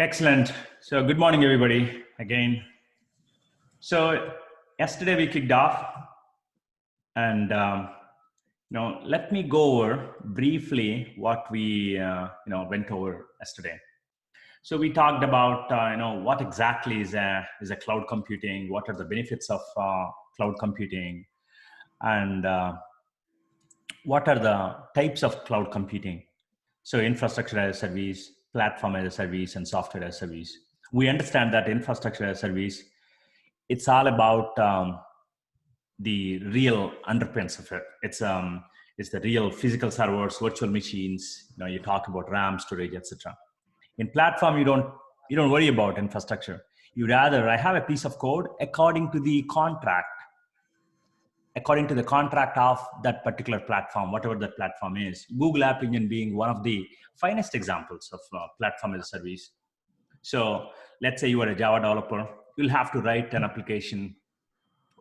Excellent. So good morning, everybody, again. So yesterday we kicked off, and let me go over briefly what we went over yesterday. So we talked about what exactly is a cloud computing, what are the benefits of cloud computing, and what are the types of cloud computing. So infrastructure as a service, platform as a service, and software as a service. We understand that infrastructure as a service, it's all about the real underpinnings of it. It's the real physical servers, virtual machines. You talk about RAM, storage, etc. In platform, you don't worry about infrastructure. You rather, I have a piece of code according to the contract of that particular platform, whatever that platform is. Google App Engine being one of the finest examples of platform as a service. So let's say you are a Java developer, you'll have to write an application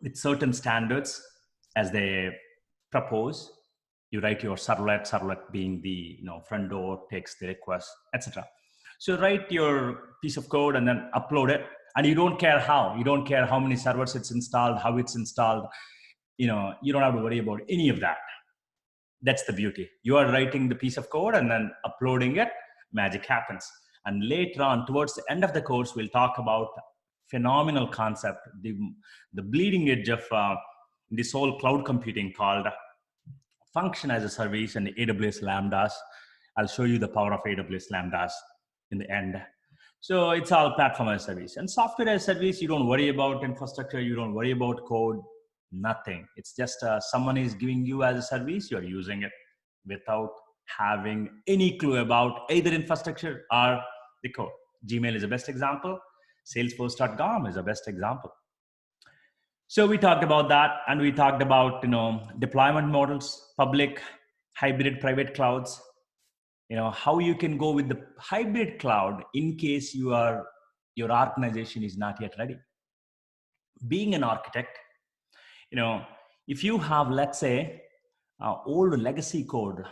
with certain standards as they propose. You write your servlet being the front door, takes the request, etc. So write your piece of code and then upload it, and you don't care how many servers it's installed, how it's installed. You don't have to worry about any of that. That's the beauty. You are writing the piece of code and then uploading it, magic happens. And later on, towards the end of the course, we'll talk about phenomenal concept, the bleeding edge of this whole cloud computing called function as a service and AWS Lambdas. I'll show you the power of AWS Lambdas in the end. So it's all platform as a service. And software as a service, you don't worry about infrastructure, you don't worry about code, nothing. It's just someone is giving you as a service, you're using it without having any clue about either infrastructure or the code. Gmail is the best example. Salesforce.com is the best example. So we talked about that, and we talked about deployment models, public, hybrid, private clouds. How you can go with the hybrid cloud in case your organization is not yet ready. Being an architect, if you have, let's say, old legacy code,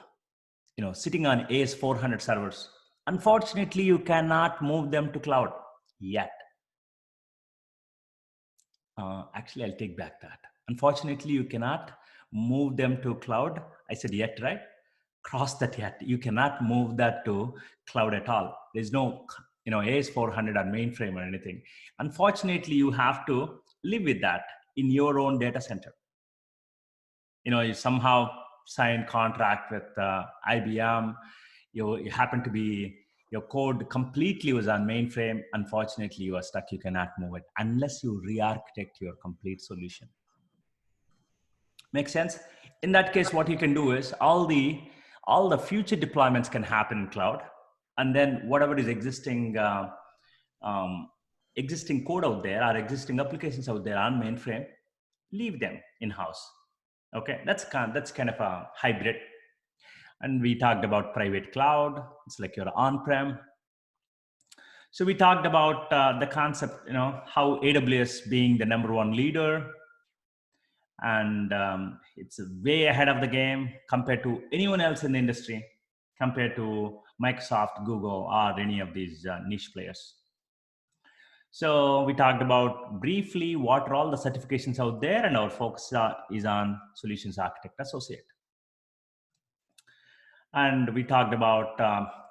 sitting on AS400 servers, unfortunately, you cannot move them to cloud yet. Actually, I'll take back that. Unfortunately, you cannot move them to cloud. I said yet, right? Cross that yet. You cannot move that to cloud at all. There's no, AS400 or mainframe or anything. Unfortunately, you have to live with that in your own data center. You somehow sign contract with IBM. You happen to be, your code completely was on mainframe. Unfortunately, you are stuck. You cannot move it unless you re-architect your complete solution. Make sense? In that case, what you can do is all the future deployments can happen in cloud, and then whatever is existing existing code out there or existing applications out there on mainframe, leave them in-house. Okay, that's kind of a hybrid. And we talked about private cloud. It's like your on-prem. So we talked about the concept, how AWS being the #1 leader, and it's way ahead of the game compared to anyone else in the industry, compared to Microsoft, Google, or any of these niche players. So we talked about briefly what are all the certifications out there, and our focus is on Solutions Architect Associate. And we talked about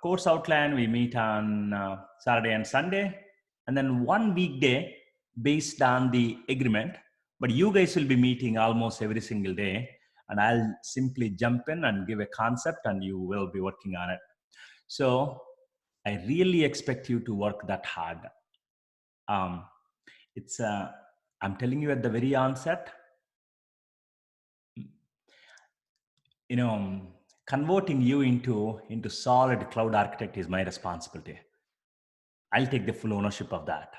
course outline. We meet on Saturday and Sunday, and then one weekday based on the agreement. But you guys will be meeting almost every single day, and I'll simply jump in and give a concept, and you will be working on it. So I really expect you to work that hard. I'm telling you at the very onset, converting you into solid cloud architect is my responsibility. I'll take the full ownership of that,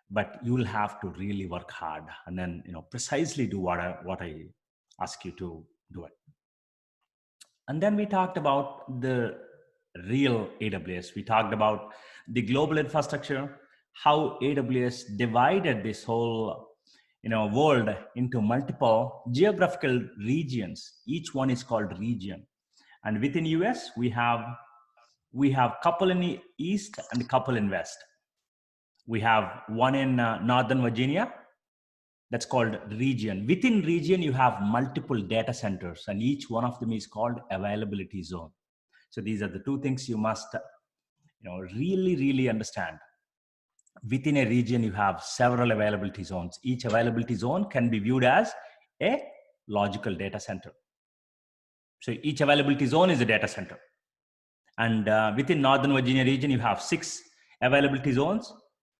but you will have to really work hard and then precisely do what I ask you to do it. And then we talked about the real AWS. We talked about the global infrastructure, how AWS divided this whole world into multiple geographical regions. Each one is called region. And within US, we have we have couple in the east and couple in west. We have one in Northern Virginia. That's called region. Within region, you have multiple data centers, and each one of them is called availability zone. So these are the two things you must really understand. Within a region, you have several availability zones. Each availability zone can be viewed as a logical data center. So each availability zone is a data center. And within Northern Virginia region, you have 6 availability zones.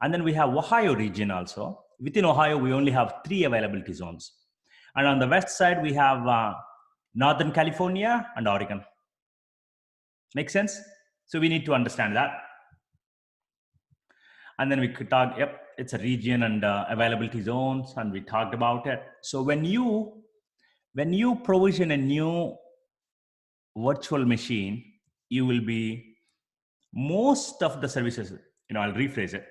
And then we have Ohio region also. Within Ohio, we only have 3 availability zones. And on the west side, we have Northern California and Oregon. Make sense? So we need to understand that. And then we could talk, yep, it's a region and availability zones, and we talked about it. So when you provision a new virtual machine, you will be, most of the services, I'll rephrase it,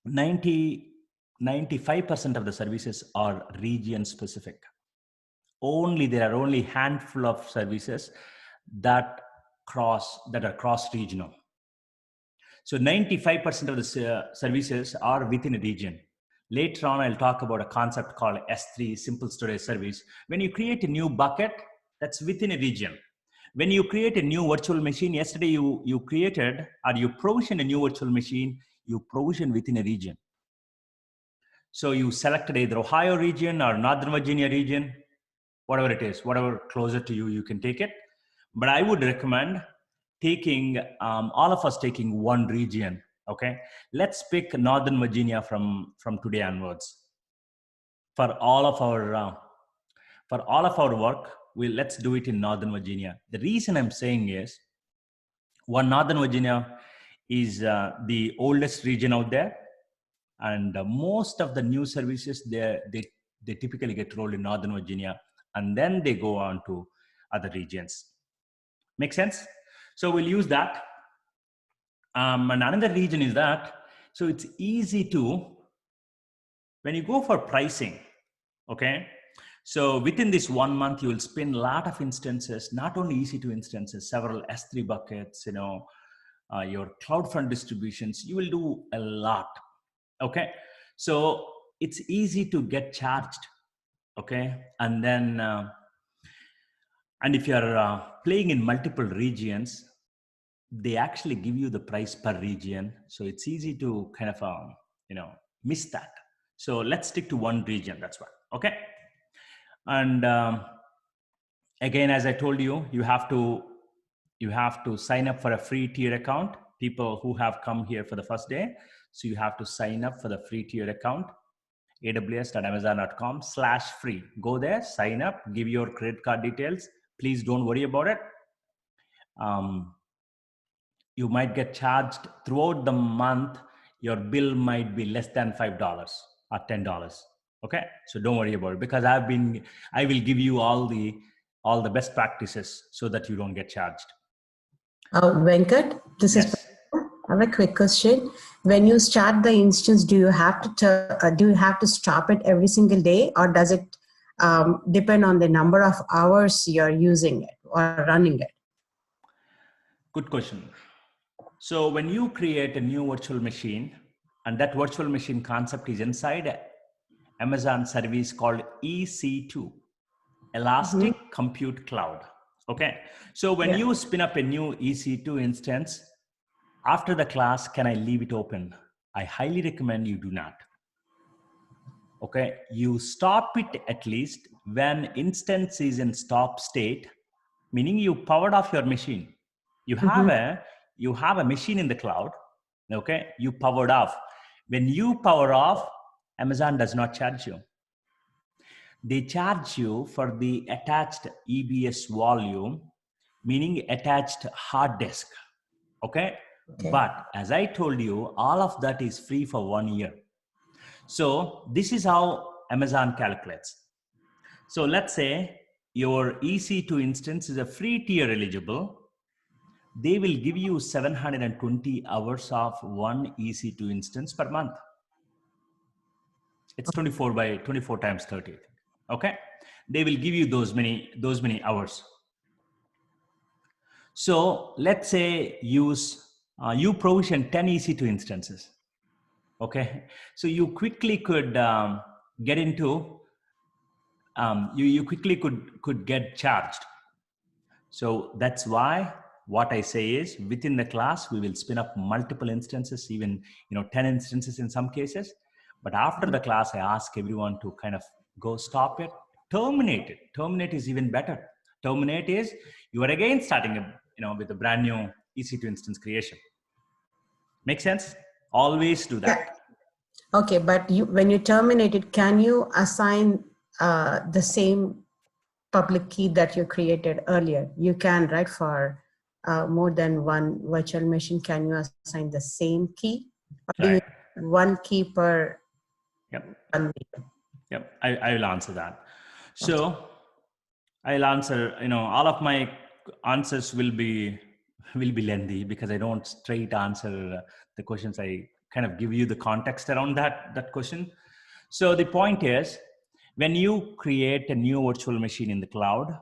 95% of the services are region specific. There are only handful of services that are cross-regional. So 95% of the services are within a region. Later on, I'll talk about a concept called S3, Simple Storage Service. When you create a new bucket, that's within a region. When you create a new virtual machine, yesterday you created or you provisioned a new virtual machine, you provision within a region. So you selected either Ohio region or Northern Virginia region, whatever it is, whatever closer to you, you can take it. But I would recommend taking, all of us taking one region, okay? Let's pick Northern Virginia from today onwards. For all of our work, let's do it in Northern Virginia. The reason I'm saying is, one, Northern Virginia is the oldest region out there, and most of the new services they typically get rolled in Northern Virginia, and then they go on to other regions. Make sense? So we'll use that. And another region is that, so it's easy to, when you go for pricing, okay? So within this 1 month, you will spin a lot of instances, not only EC2 instances, several S3 buckets, your CloudFront distributions, you will do a lot, okay? So it's easy to get charged, okay? And then, and if you're playing in multiple regions, they actually give you the price per region. So it's easy to kind of, miss that. So let's stick to one region, that's why, okay? And again, as I told you, you have to sign up for a free tier account. People who have come here for the first day, so you have to sign up for the free tier account, aws.amazon.com/free. Go there, sign up, give your credit card details. Please don't worry about it. You might get charged throughout the month. Your bill might be less than $5 or $10. Okay, so don't worry about it, because I will give you all the best practices so that you don't get charged. Venkat, this Yes. is. I have a quick question. When you start the instance, do you have to stop it every single day, or does it depend on the number of hours you're using it or running it? Good question. So when you create a new virtual machine, and that virtual machine concept is inside Amazon service called EC2, Elastic Compute Cloud. Okay. So when you spin up a new EC2 instance, after the class, can I leave it open? I highly recommend you do not. Okay. You stop it at least when instance is in stop state, meaning you powered off your machine. You have a machine in the cloud. Okay. You powered off. When you power off, Amazon does not charge you. They charge you for the attached EBS volume, meaning attached hard disk. Okay? But as I told you, all of that is free for 1 year. So this is how Amazon calculates. So let's say your EC2 instance is a free tier eligible. They will give you 720 hours of one EC2 instance per month. It's 24 times 30. Okay. They will give you those many hours. So let's say you provision 10 EC2 instances. Okay, so you quickly could get into you quickly could get charged. So that's why what I say is within the class we will spin up multiple instances, even 10 instances in some cases. But after the class, I ask everyone to kind of go stop it, terminate it. Terminate is even better. Terminate is you are again starting with a brand new EC2 instance creation. Make sense? Always do that. Yeah. Okay, but when you terminate it, can you assign the same public key that you created earlier? You can, right? For more than one virtual machine, can you assign the same key? Or do you one key per one? Yep, I will answer that. So I'll answer, all of my answers will be lengthy because I don't straight answer the questions. I kind of give you the context around that question. So the point is, when you create a new virtual machine in the cloud,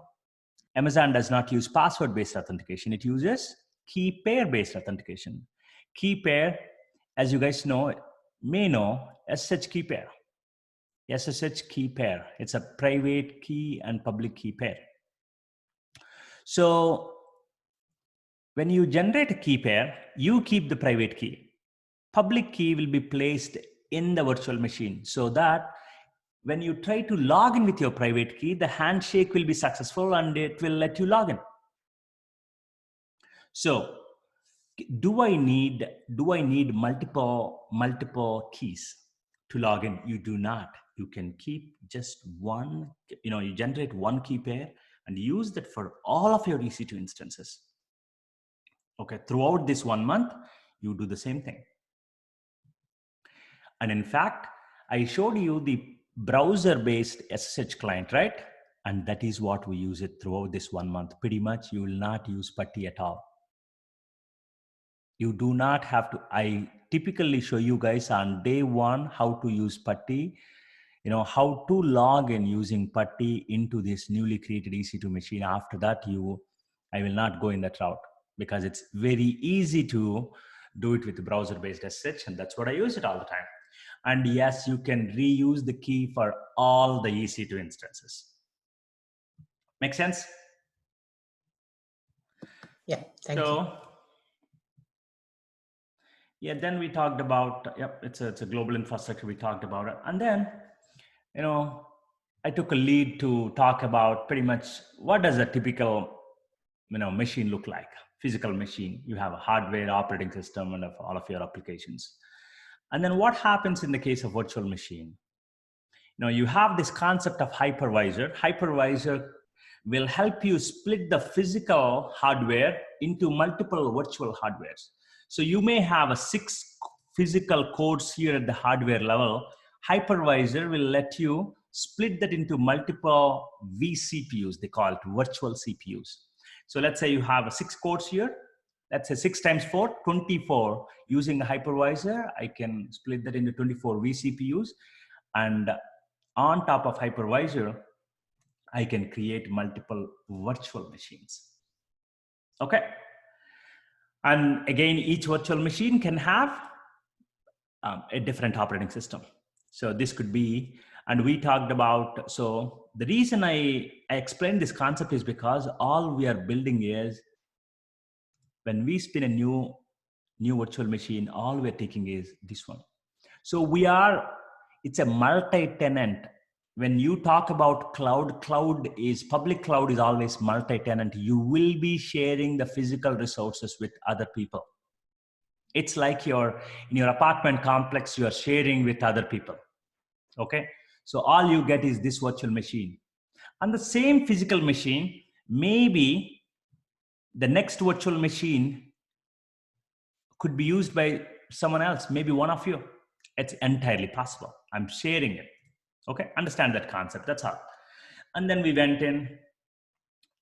Amazon does not use password-based authentication. It uses key pair-based authentication. Key pair, as you guys may know, SSH key pair. SSH key pair. It's a private key and public key pair. So when you generate a key pair, you keep the private key. Public key will be placed in the virtual machine so that when you try to log in with your private key, the handshake will be successful and it will let you log in. So do I need multiple keys to log in? You do not. You can keep just one, you generate one key pair and use that for all of your EC2 instances. Okay, throughout this 1 month, you do the same thing. And in fact, I showed you the browser-based SSH client, right? And that is what we use it throughout this 1 month. Pretty much, you will not use PuTTY at all. You do not have to. I typically show you guys on day 1 how to use PuTTY, how to log in using PuTTY into this newly created EC2 machine. After that, I will not go in that route because it's very easy to do it with browser-based SSH, and that's what I use it all the time. And yes, you can reuse the key for all the EC2 instances. Make sense? Yeah, thank you. Yeah, then we talked about, it's a global infrastructure, we talked about it. And then, I took a lead to talk about pretty much what does a typical, machine look like, physical machine. You have a hardware, operating system, and all of your applications. And then what happens in the case of virtual machine? You have this concept of hypervisor. Hypervisor will help you split the physical hardware into multiple virtual hardwares. So you may have 6 physical codes here at the hardware level. Hypervisor will let you split that into multiple vCPUs. They call it virtual CPUs. So let's say you have 6 codes here. Let's say 6 times 4, 24. Using a hypervisor, I can split that into 24 vCPUs. And on top of hypervisor, I can create multiple virtual machines. Okay. And again, each virtual machine can have a different operating system. So this could be, and we talked about, so the reason I explained this concept is because all we are building is when we spin a new virtual machine, all we're taking is this one. So it's a multi-tenant. When you talk about cloud public cloud is always multi-tenant. You will be sharing the physical resources with other people. It's like in your apartment complex, you are sharing with other people. Okay. So all you get is this virtual machine. And the same physical machine, maybe the next virtual machine could be used by someone else, maybe one of you. It's entirely possible. I'm sharing it. Okay, understand that concept, that's all. And then we went in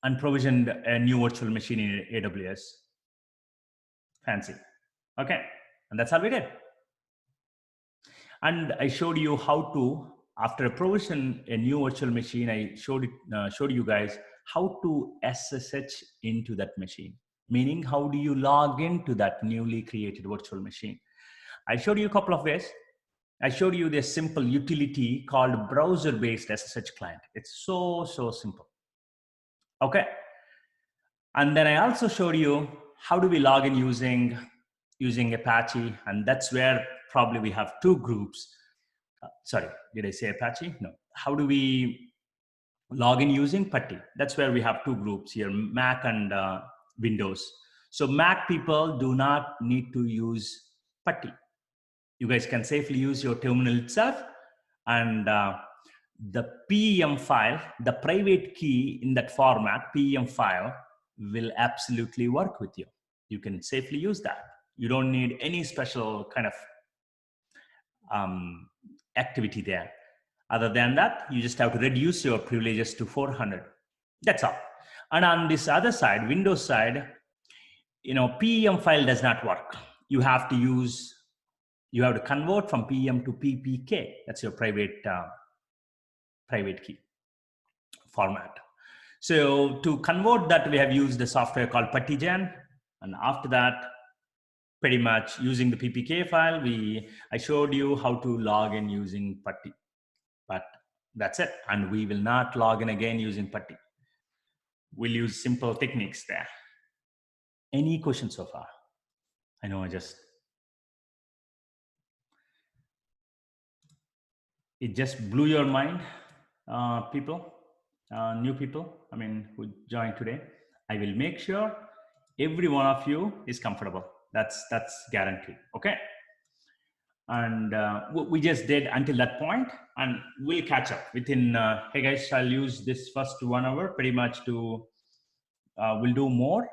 and provisioned a new virtual machine in AWS. Fancy. Okay, and that's how we did. And I showed you how to, after a provision a new virtual machine, I showed you guys how to SSH into that machine. meaning how do you log into that newly created virtual machine? I showed you a couple of ways. I showed you this simple utility called browser-based SSH client. It's so simple. Okay. And then I also showed you how do we log in using Apache, and that's where probably we have two groups. Sorry, did I say Apache? No. How do we log in using Putty? That's where we have two groups here, Mac and Windows. So Mac people do not need to use Putty. You guys can safely use your terminal itself, and the PEM file, the private key in that format, PEM file, will absolutely work with you. You can safely use that. You don't need any special kind of activity there. Other than that, you just have to reduce your privileges to 400. That's all. And on this other side, Windows side, PEM file does not work. You have to convert from PEM to PPK. That's your private key format. So to convert that, we have used a software called PuttyGen. And after that, pretty much using the PPK file, I showed you how to log in using Putty. But that's it. And we will not log in again using Putty. We'll use simple techniques there. Any questions so far? I know it just blew your mind, people, new people, who joined today. I will make sure every one of you is comfortable. That's guaranteed, okay? And we just did until that point, and we'll catch up within, hey guys, I'll use this first 1 hour pretty much to, we'll do more.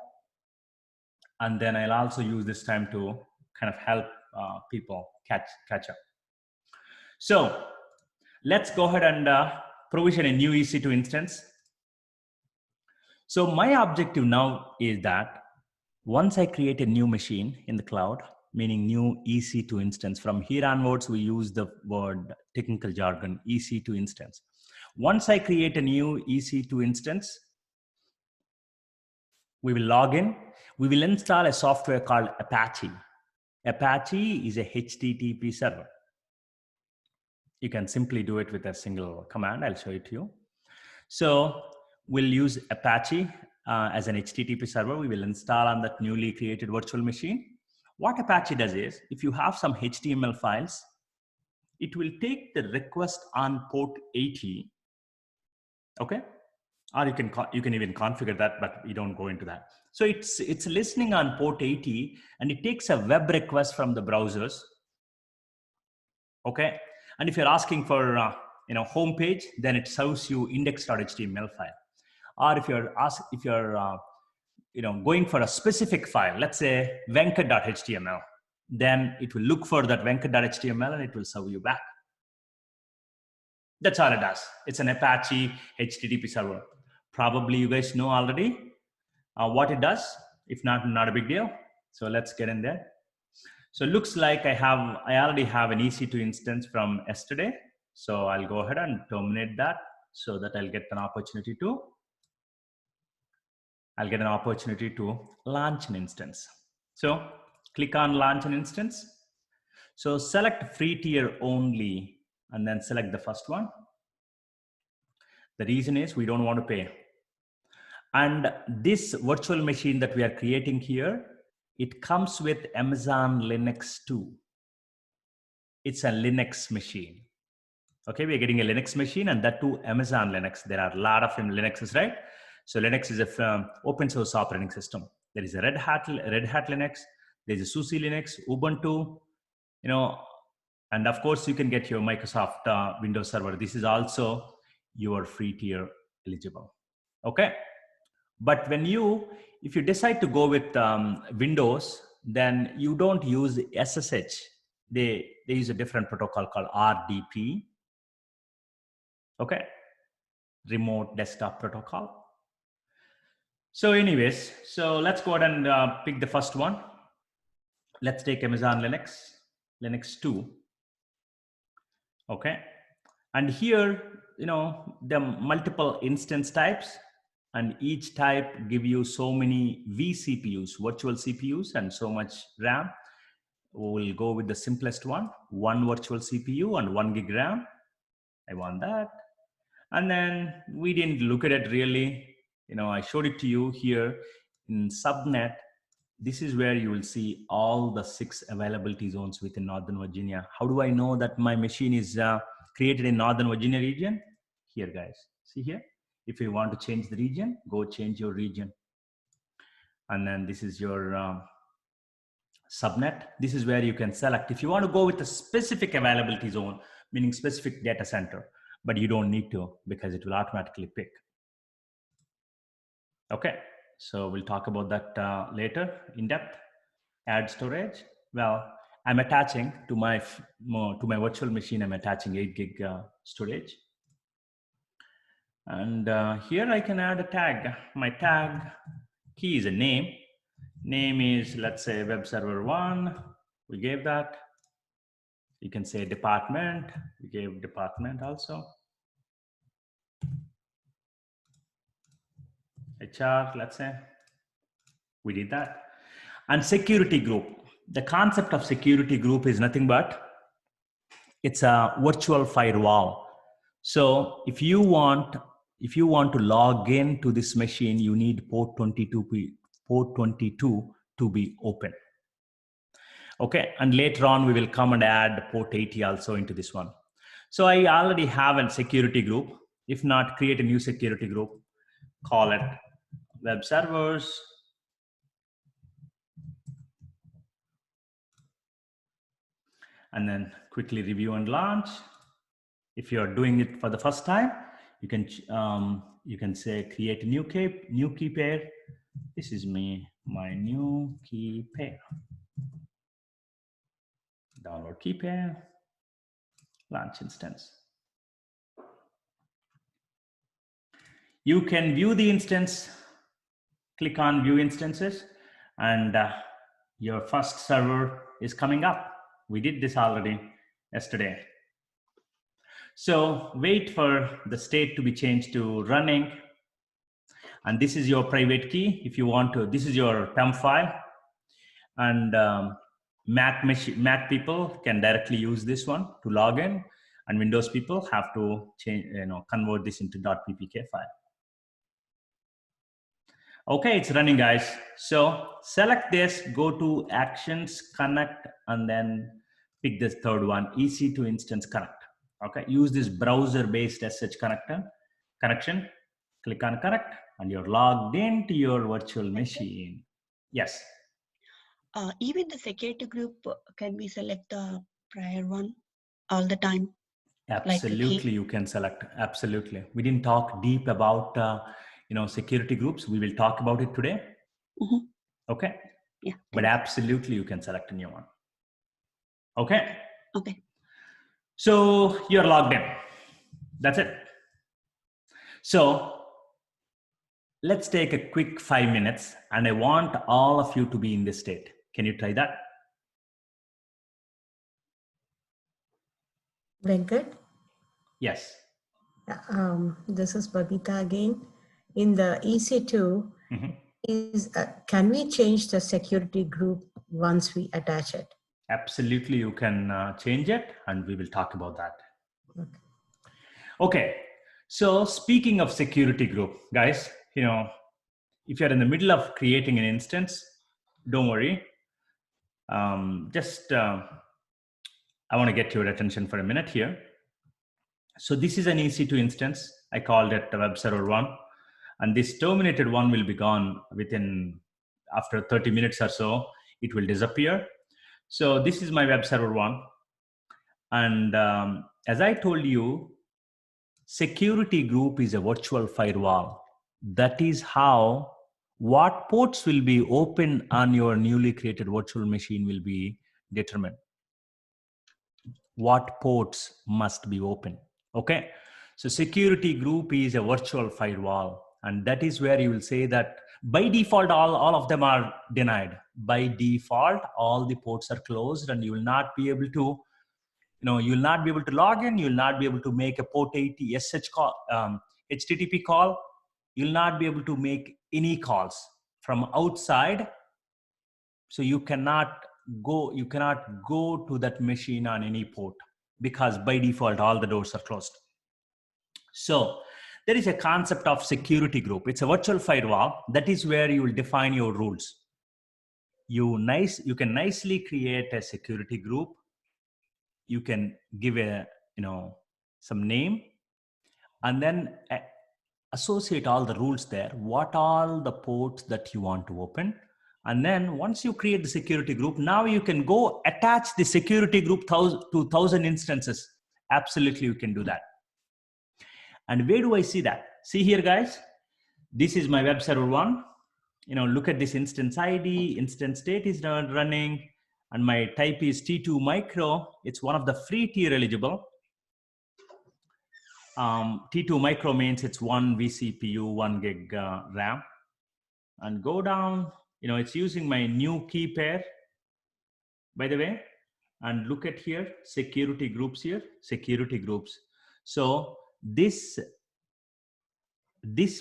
And then I'll also use this time to kind of help people catch up. So let's go ahead and provision a new EC2 instance. So my objective now is that once I create a new machine in the cloud, meaning new EC2 instance, from here onwards, we use the word technical jargon, EC2 instance. Once I create a new EC2 instance, we will log in. We will install a software called Apache. Apache is a HTTP server. You can simply do it with a single command. I'll show it to you. So we'll use Apache as an HTTP server. We will install on that newly created virtual machine. What Apache does is, if you have some HTML files, it will take the request on port 80, okay? Or you can even configure that, but we don't go into that. So it's listening on port 80, and it takes a web request from the browsers, okay? And if you're asking for home page, then it serves you index.html file. Or if you're going for a specific file, let's say venkat.html, then it will look for that venkat.html and it will serve you back. That's all it does. It's an Apache HTTP server. Probably you guys know already what it does. If not a big deal. So let's get in there. So it looks like I already have an EC2 instance from yesterday. So I'll go ahead and terminate that so that I'll get an opportunity to launch an instance. So click on launch an instance. So select free tier only and then select the first one. The reason is we don't want to pay. And this virtual machine that we are creating here, it comes with Amazon Linux 2. It's a Linux machine. Okay, we're getting a Linux machine, and that too Amazon Linux. There are a lot of Linuxes, right? So Linux is a open source operating system. There is a Red Hat Linux. There's a SUSE Linux, Ubuntu, and of course you can get your Microsoft Windows Server. This is also your free tier eligible. Okay. But if you decide to go with Windows, then you don't use SSH. They use a different protocol called RDP. Okay, remote desktop protocol. So anyways, so let's go ahead and pick the first one. Let's take Amazon Linux 2. Okay, and here, the multiple instance types. and each type give you so many vCPUs, virtual CPUs, and so much RAM. We'll go with the simplest one virtual CPU and 1 gig RAM. I want that. And then we didn't look at it really. I showed it to you here in subnet. This is where you will see all the 6 availability zones within Northern Virginia. How do I know that my machine is created in Northern Virginia region? Here, guys, see here. If you want to change the region, go change your region. And then this is your subnet. This is where you can select. If you want to go with a specific availability zone, meaning specific data center, but you don't need to because it will automatically pick. Okay, so we'll talk about that later in depth. Add storage. Well, I'm attaching to my virtual machine, I'm attaching 8 gig storage. And here I can add a tag. My tag key is a name. Name is, let's say, web server 1. We gave that. You can say department. We gave department also. HR, let's say. We did that. And security group. The concept of security group is nothing but it's a virtual firewall. So if you want to log in to this machine, you need port 22 to be open. Okay, and later on we will come and add port 80 also into this one. So I already have a security group. If not, create a new security group. Call it web servers. And then quickly review and launch. If you're doing it for the first time, you can say create a new key pair. This is my new key pair. Download key pair, launch instance. You can view the instance, click on view instances, and your first server is coming up. We did this already yesterday. So wait for the state to be changed to running. And this is your private key. If you want to, this is your temp file. And Mac people can directly use this one to log in. And Windows people have to change, convert this into .ppk file. Okay, it's running, guys. So select this, go to Actions, Connect, and then pick this third one, EC2 Instance Connect. Okay, use this browser-based SH connection. Click on Connect, and you're logged into your virtual machine. Yes. Even the security group, can we select the prior one all the time? Absolutely, like you can select. Absolutely. We didn't talk deep about security groups. We will talk about it today. Mm-hmm. Okay. Yeah. But absolutely, you can select a new one. Okay. Okay. So you're logged in. That's it. So let's take a quick 5 minutes, and I want all of you to be in this state. Can you try that? Venkat? Yes. This is Babita again. In the EC2, can we change the security group once we attach it? Absolutely, you can change it, and we will talk about that. Okay. So speaking of security group, guys, if you're in the middle of creating an instance, don't worry. I want to get your attention for a minute here. So this is an EC2 instance. I called it web server 1, and this terminated one will be gone after 30 minutes or so. It will disappear. So this is my web server 1, and as I told you, security group is a virtual firewall. That is how what ports will be open on your newly created virtual machine will be determined. What ports must be open. Okay, so security group is a virtual firewall, and that is where you will say that by default all of them are denied. By default all the ports are closed, and you will not be able to log in. You will not be able to make a port 80 SH call, HTTP call, You'll not be able to make any calls from outside. So you cannot go to that machine on any port, because by default all the doors are closed. So there is a concept of security group. It's a virtual firewall. That is where you will define your rules. You can nicely create a security group. You can give a some name, and then associate all the rules there, what all the ports that you want to open. And then once you create the security group, now you can go attach the security group to 1,000 instances. Absolutely, you can do that. And where do I see that? See here, guys, this is my web server 1. Look at this instance ID, instance state is running, and my type is T2 micro. It's one of the free tier eligible. T2 micro means it's 1 vCPU, 1 gig RAM. And go down, it's using my new key pair, by the way. And look at here, security groups here, security groups. So this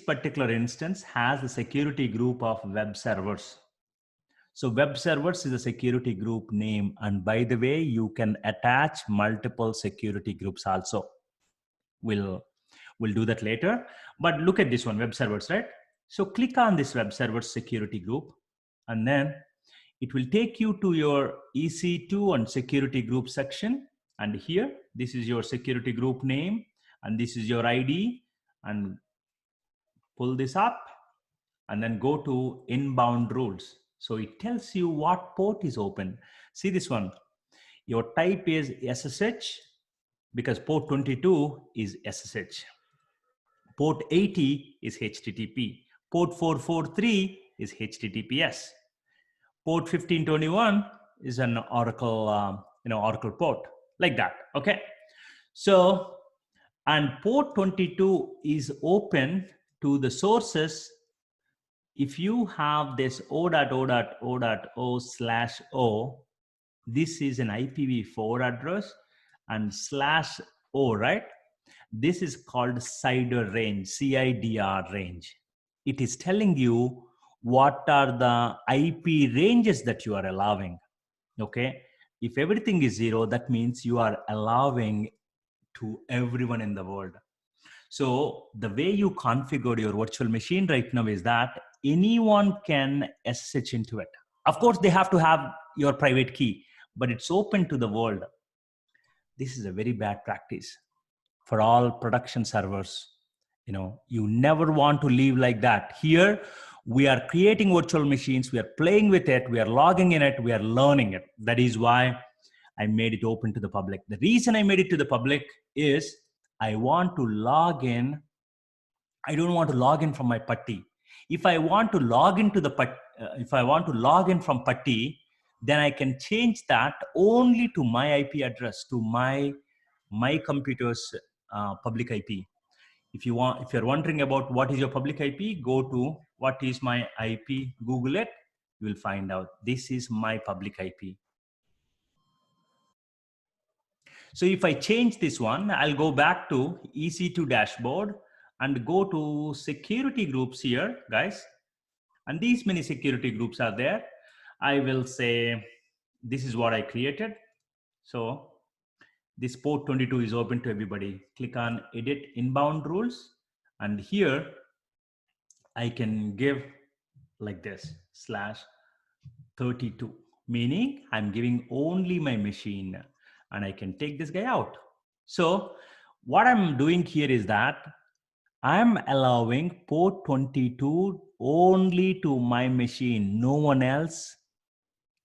particular instance has a security group of web servers. So web servers is a security group name. And by the way, you can attach multiple security groups also. We'll do that later. But look at this one, web servers, right? So click on this web server security group, and then it will take you to your EC2 and security group section. And here, this is your security group name, and this is your ID, and pull this up, and then go to inbound rules. So it tells you what port is open. See this one, your type is SSH, because port 22 is SSH. Port 80 is HTTP. Port 443 is HTTPS. Port 1521 is an Oracle, Oracle port, like that. Okay. So, and port 22 is open to the sources. If you have this o.o.o/o, this is an IPv4 address, and /o, right? This is called CIDR range, CIDR range. It is telling you what are the IP ranges that you are allowing, okay? If everything is 0, that means you are allowing to everyone in the world. So the way you configure your virtual machine right now is that anyone can SSH into it. Of course, they have to have your private key, but it's open to the world. This is a very bad practice for all production servers. You never want to leave like that. Here, we are creating virtual machines. We are playing with it. We are logging in it. We are learning it. That is why I made it open to the public. The reason I made it to the public is I want to log in. I don't want to log in from my putty. If I want to log into the if I want to log in from putty, then I can change that only to my IP address, to my computer's public IP. If you're wondering about what is your public IP, go to what is my IP, Google it, you will find out this is my public IP. So if I change this one, I'll go back to EC2 dashboard and go to security groups here, guys. And these many security groups are there. I will say, this is what I created. So this port 22 is open to everybody. Click on edit inbound rules. And here I can give like this /32, meaning I'm giving only my machine, and I can take this guy out. So what I'm doing here is that I'm allowing port 22 only to my machine. No one else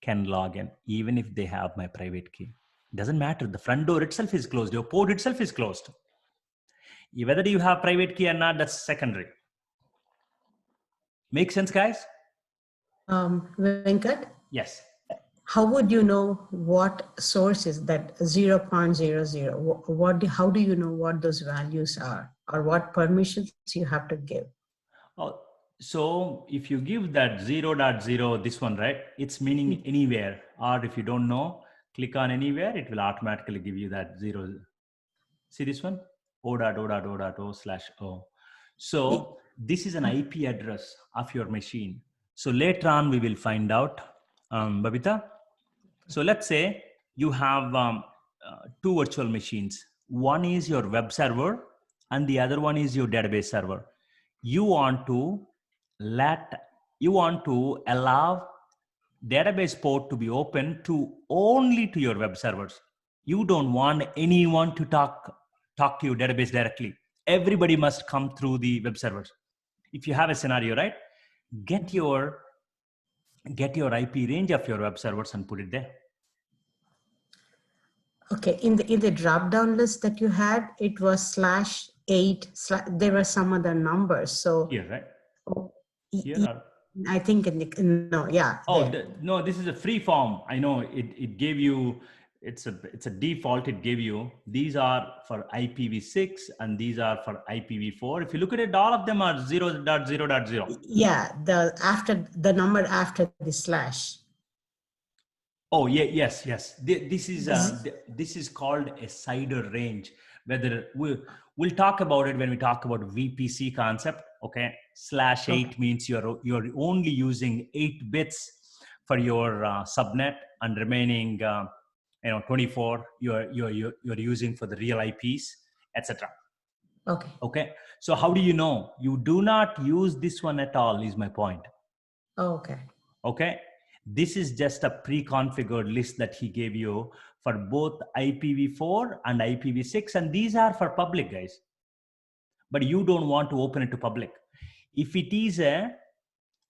can log in, even if they have my private key. Doesn't matter. The front door itself is closed. Your port itself is closed. Whether you have private key or not, that's secondary. Make sense, guys? Venkat? Yes. How would you know what source is that 0.00? How do you know what those values are, or what permissions you have to give? Oh, so if you give that 0.0, this one, right? It's meaning anywhere. Or if you don't know, click on anywhere, it will automatically give you that 0. See this one? o.o.o/o. So this is an IP address of your machine. So later on, we will find out, Babita. So let's say you have two virtual machines. One is your web server and the other one is your database server. You want to allow database port to be open to only to your web servers. You don't want anyone to talk to your database directly. Everybody must come through the web servers. If you have a scenario, right, get your IP range of your web servers and put it there. Okay, in the drop down list that you had, it was /8. There were some other numbers. So Here, right? Here, I think no, yeah. Oh no, this is a free form. I know it gave you. It's a default. It gave you. These are for IPv6 and these are for IPv4. If you look at it, all of them are 0.0.0. Yeah, the number after the slash. Oh yeah, yes. This is called a CIDR range. Whether we'll talk about it when we talk about VPC concept. Okay, /8 means you're only using 8 bits for your subnet, and remaining 24 you're using for the real IPs, etc. Okay. So how do you know? You do not use this one at all, is my point. Okay. This is just a pre-configured list that he gave you for both IPv4 and IPv6, and these are for public, guys. But you don't want to open it to public. If it is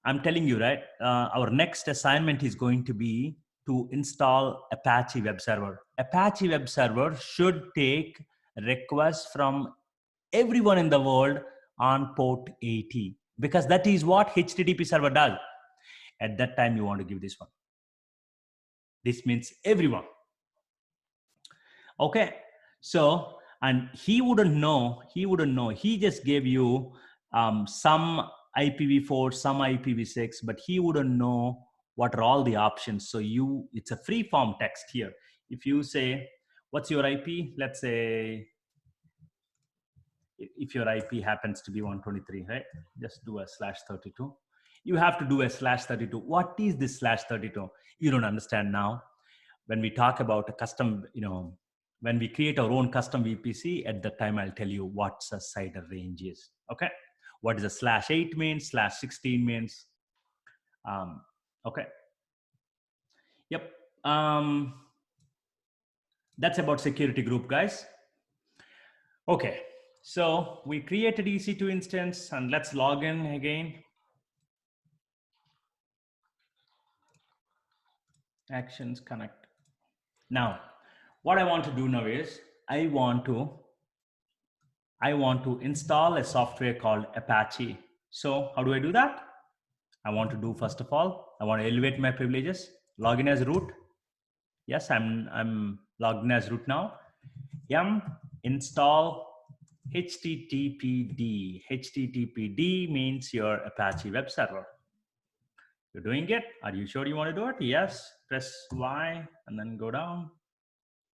I'm telling you, right, our next assignment is going to be to install Apache web server. Apache web server should take requests from everyone in the world on port 80, because that is what HTTP server does. At that time, you want to give this one. This means everyone. Okay. So, and he wouldn't know. He just gave you some IPv4, some IPv6, but he wouldn't know what are all the options. So it's a free form text here. If you say, what's your IP? Let's say, if your IP happens to be 123, right? Just do a /32. You have to do a /32. What is this /32? You don't understand now. When we talk about a custom, when we create our own custom VPC, at that time, I'll tell you what a CIDR range is. Okay. What does a /8 means? /16 means? Okay. Yep. That's about security group, guys. Okay. So we created EC2 instance, and let's log in again. Actions connect. Now, what I want to do now is I want to install a software called Apache. So how do I do that? I want to do, first of all, I want to elevate my privileges, log in as root. Yes, I'm logged in as root now. Yum install HTTPD. HTTPD means your Apache web server. You're doing it. Are you sure you want to do it? Yes. Press Y and then go down.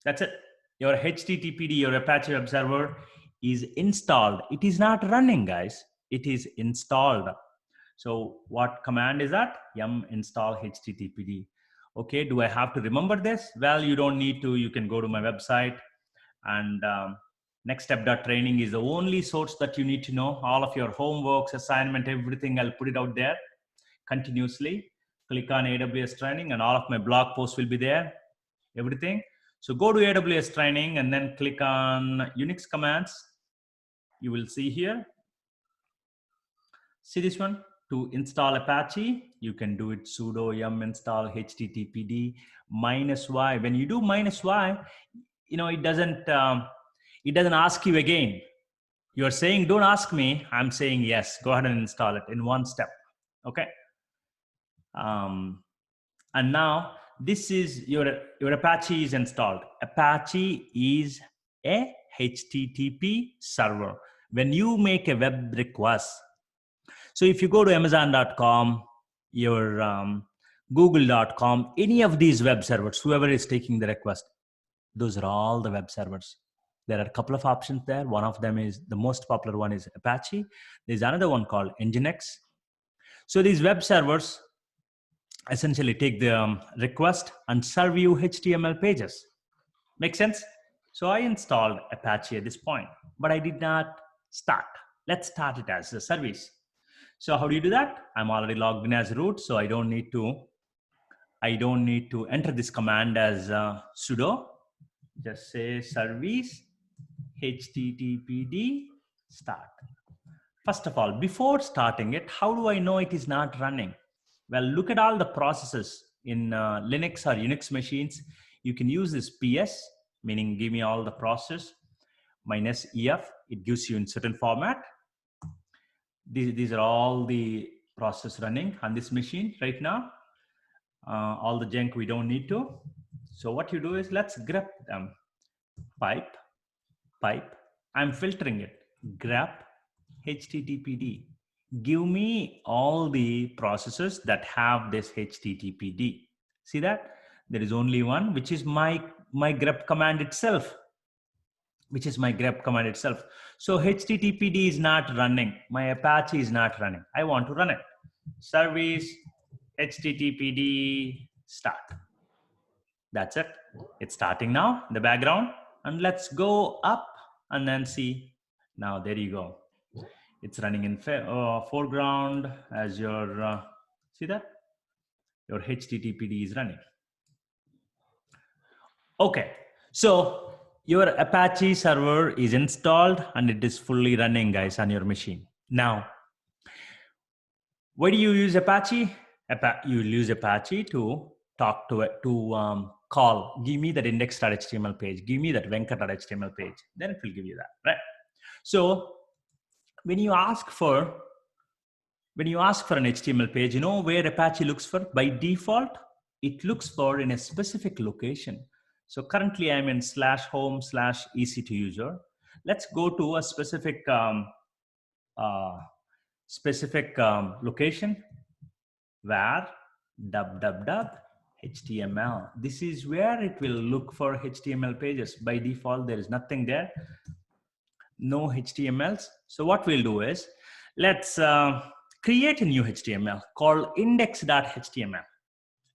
That's it. Your HTTPD, your Apache web server is installed. It is not running, guys. It is installed. So what command is that? Yum install HTTPD. Okay, do I have to remember this? Well, you don't need to. You can go to my website, and nextstep.training is the only source that you need to know. All of your homeworks, assignment, everything, I'll put it out there continuously. Click on AWS training and all of my blog posts will be there, everything. So go to AWS training and then click on Unix commands. You will see here. See this one? To install Apache, you can do it sudo yum install HTTPD -y. When you do -y, it doesn't ask you again. You're saying, don't ask me. I'm saying, yes, go ahead and install it in one step. Okay. And now this is your Apache is installed. Apache is a HTTP server. When you make a web request, so if you go to Amazon.com, your Google.com, any of these web servers, whoever is taking the request, those are all the web servers. There are a couple of options there. One of them is the most popular one is Apache. There's another one called Nginx. So these web servers essentially take the request and serve you HTML pages. Make sense? So I installed Apache at this point, but I did not start. Let's start it as a service. So how do you do that? I'm already logged in as root, so I don't need to enter this command as sudo. Just say service httpd start. First of all, before starting it, how do I know it is not running? Well, look at all the processes in Linux or Unix machines. You can use this ps, meaning give me all the process, minus ef. It gives you in certain format. These are all the process running on this machine right now. All the junk we don't need to. So what you do is let's grep them. Pipe. I'm filtering it. Grep httpd. Give me all the processes that have this httpd. See that? There is only one, which is my grep command itself. So httpd is not running. My Apache is not running. I want to run it. Service httpd start. That's it. It's starting now in the background. And let's go up and then see. Now there you go. It's running in foreground as your, see that? Your HTTPD is running. Okay, so your Apache server is installed and it is fully running, guys, on your machine. Now, why do you use Apache? You use Apache to talk to it, call, give me that index.html page, give me that venkat.html page, then it will give you that, right? So when you ask for an HTML page, you know where Apache looks for? By default, it looks for in a specific location. So currently I'm in /home/EC2 user. Let's go to a specific location where www.html. This is where it will look for HTML pages. By default, there is nothing there. No HTMLs. So what we'll do is let's create a new HTML called index.html.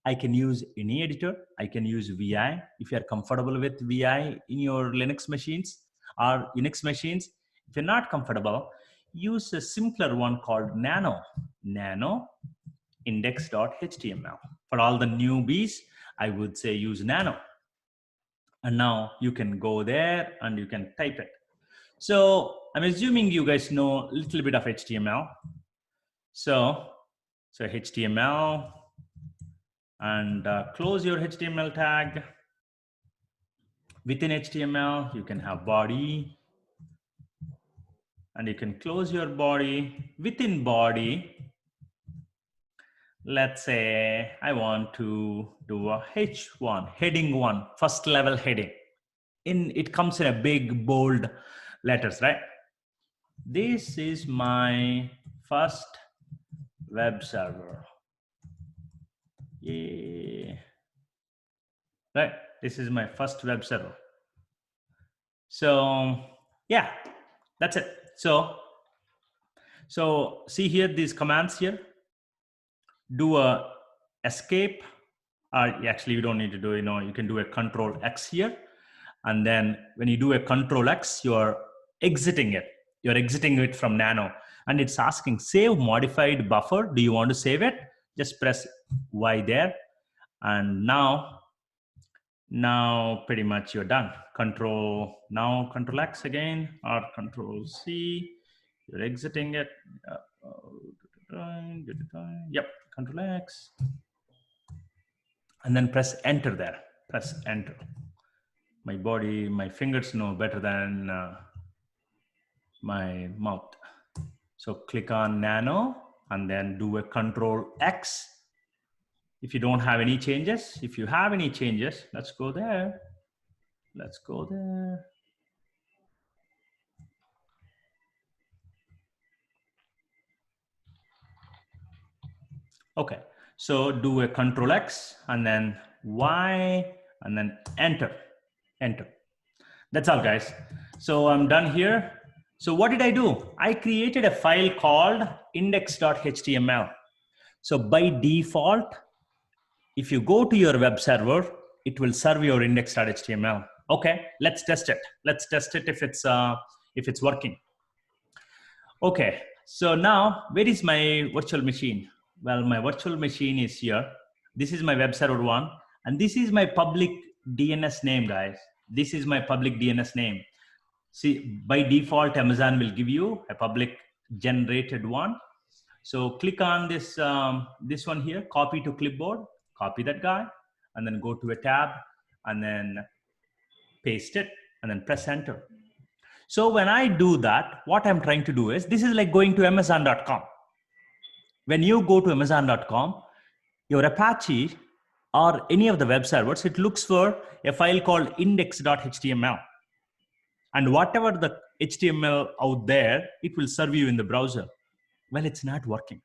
I can use any editor. I can use VI. If you're comfortable with VI in your Linux machines or Unix machines, if you're not comfortable, use a simpler one called Nano index.html. For all the newbies, I would say use Nano. And now you can go there and you can type it. So I'm assuming you guys know a little bit of HTML. So HTML, and close your HTML tag. Within HTML, you can have body, and you can close your body. Within body, let's say I want to do a H1, heading 1, first level heading. It comes in a big, bold letters, right? This is my first web server. Yeah. Right, this is my first web server. So yeah, that's it. So see here, these commands here. Do a escape, or actually you don't need to do, you can do a Control X here. And then when you do a Control X, you're exiting it. You're exiting it from Nano. And it's asking save modified buffer. Do you want to save it? Just press Y there. And now pretty much you're done. Control X again, or Control C. You're exiting it. Yep, Control X. And then press enter there. Press enter. My fingers know better than my mouth. So click on Nano and then do a Control X. If you don't have any changes, if you have any changes, let's go there. Let's go there. Okay, so do a Control X and then Y and then enter. Enter. That's all, guys. So I'm done here. So what did I do? I created a file called index.html. So by default, if you go to your web server, it will serve your index.html. Okay, let's test it. Let's test it if it's working. Okay, so now where is my virtual machine? Well, my virtual machine is here. This is my web server one, and this is my public DNS name, guys. This is my public DNS name. See, by default, Amazon will give you a public generated one. So click on this, this one here, copy to clipboard, copy that guy, and then go to a tab, and then paste it, and then press enter. So when I do that, what I'm trying to do is, this is like going to Amazon.com. When you go to Amazon.com, your Apache or any of the web servers, it looks for a file called index.html. And whatever the HTML out there, it will serve you in the browser. Well, it's not working.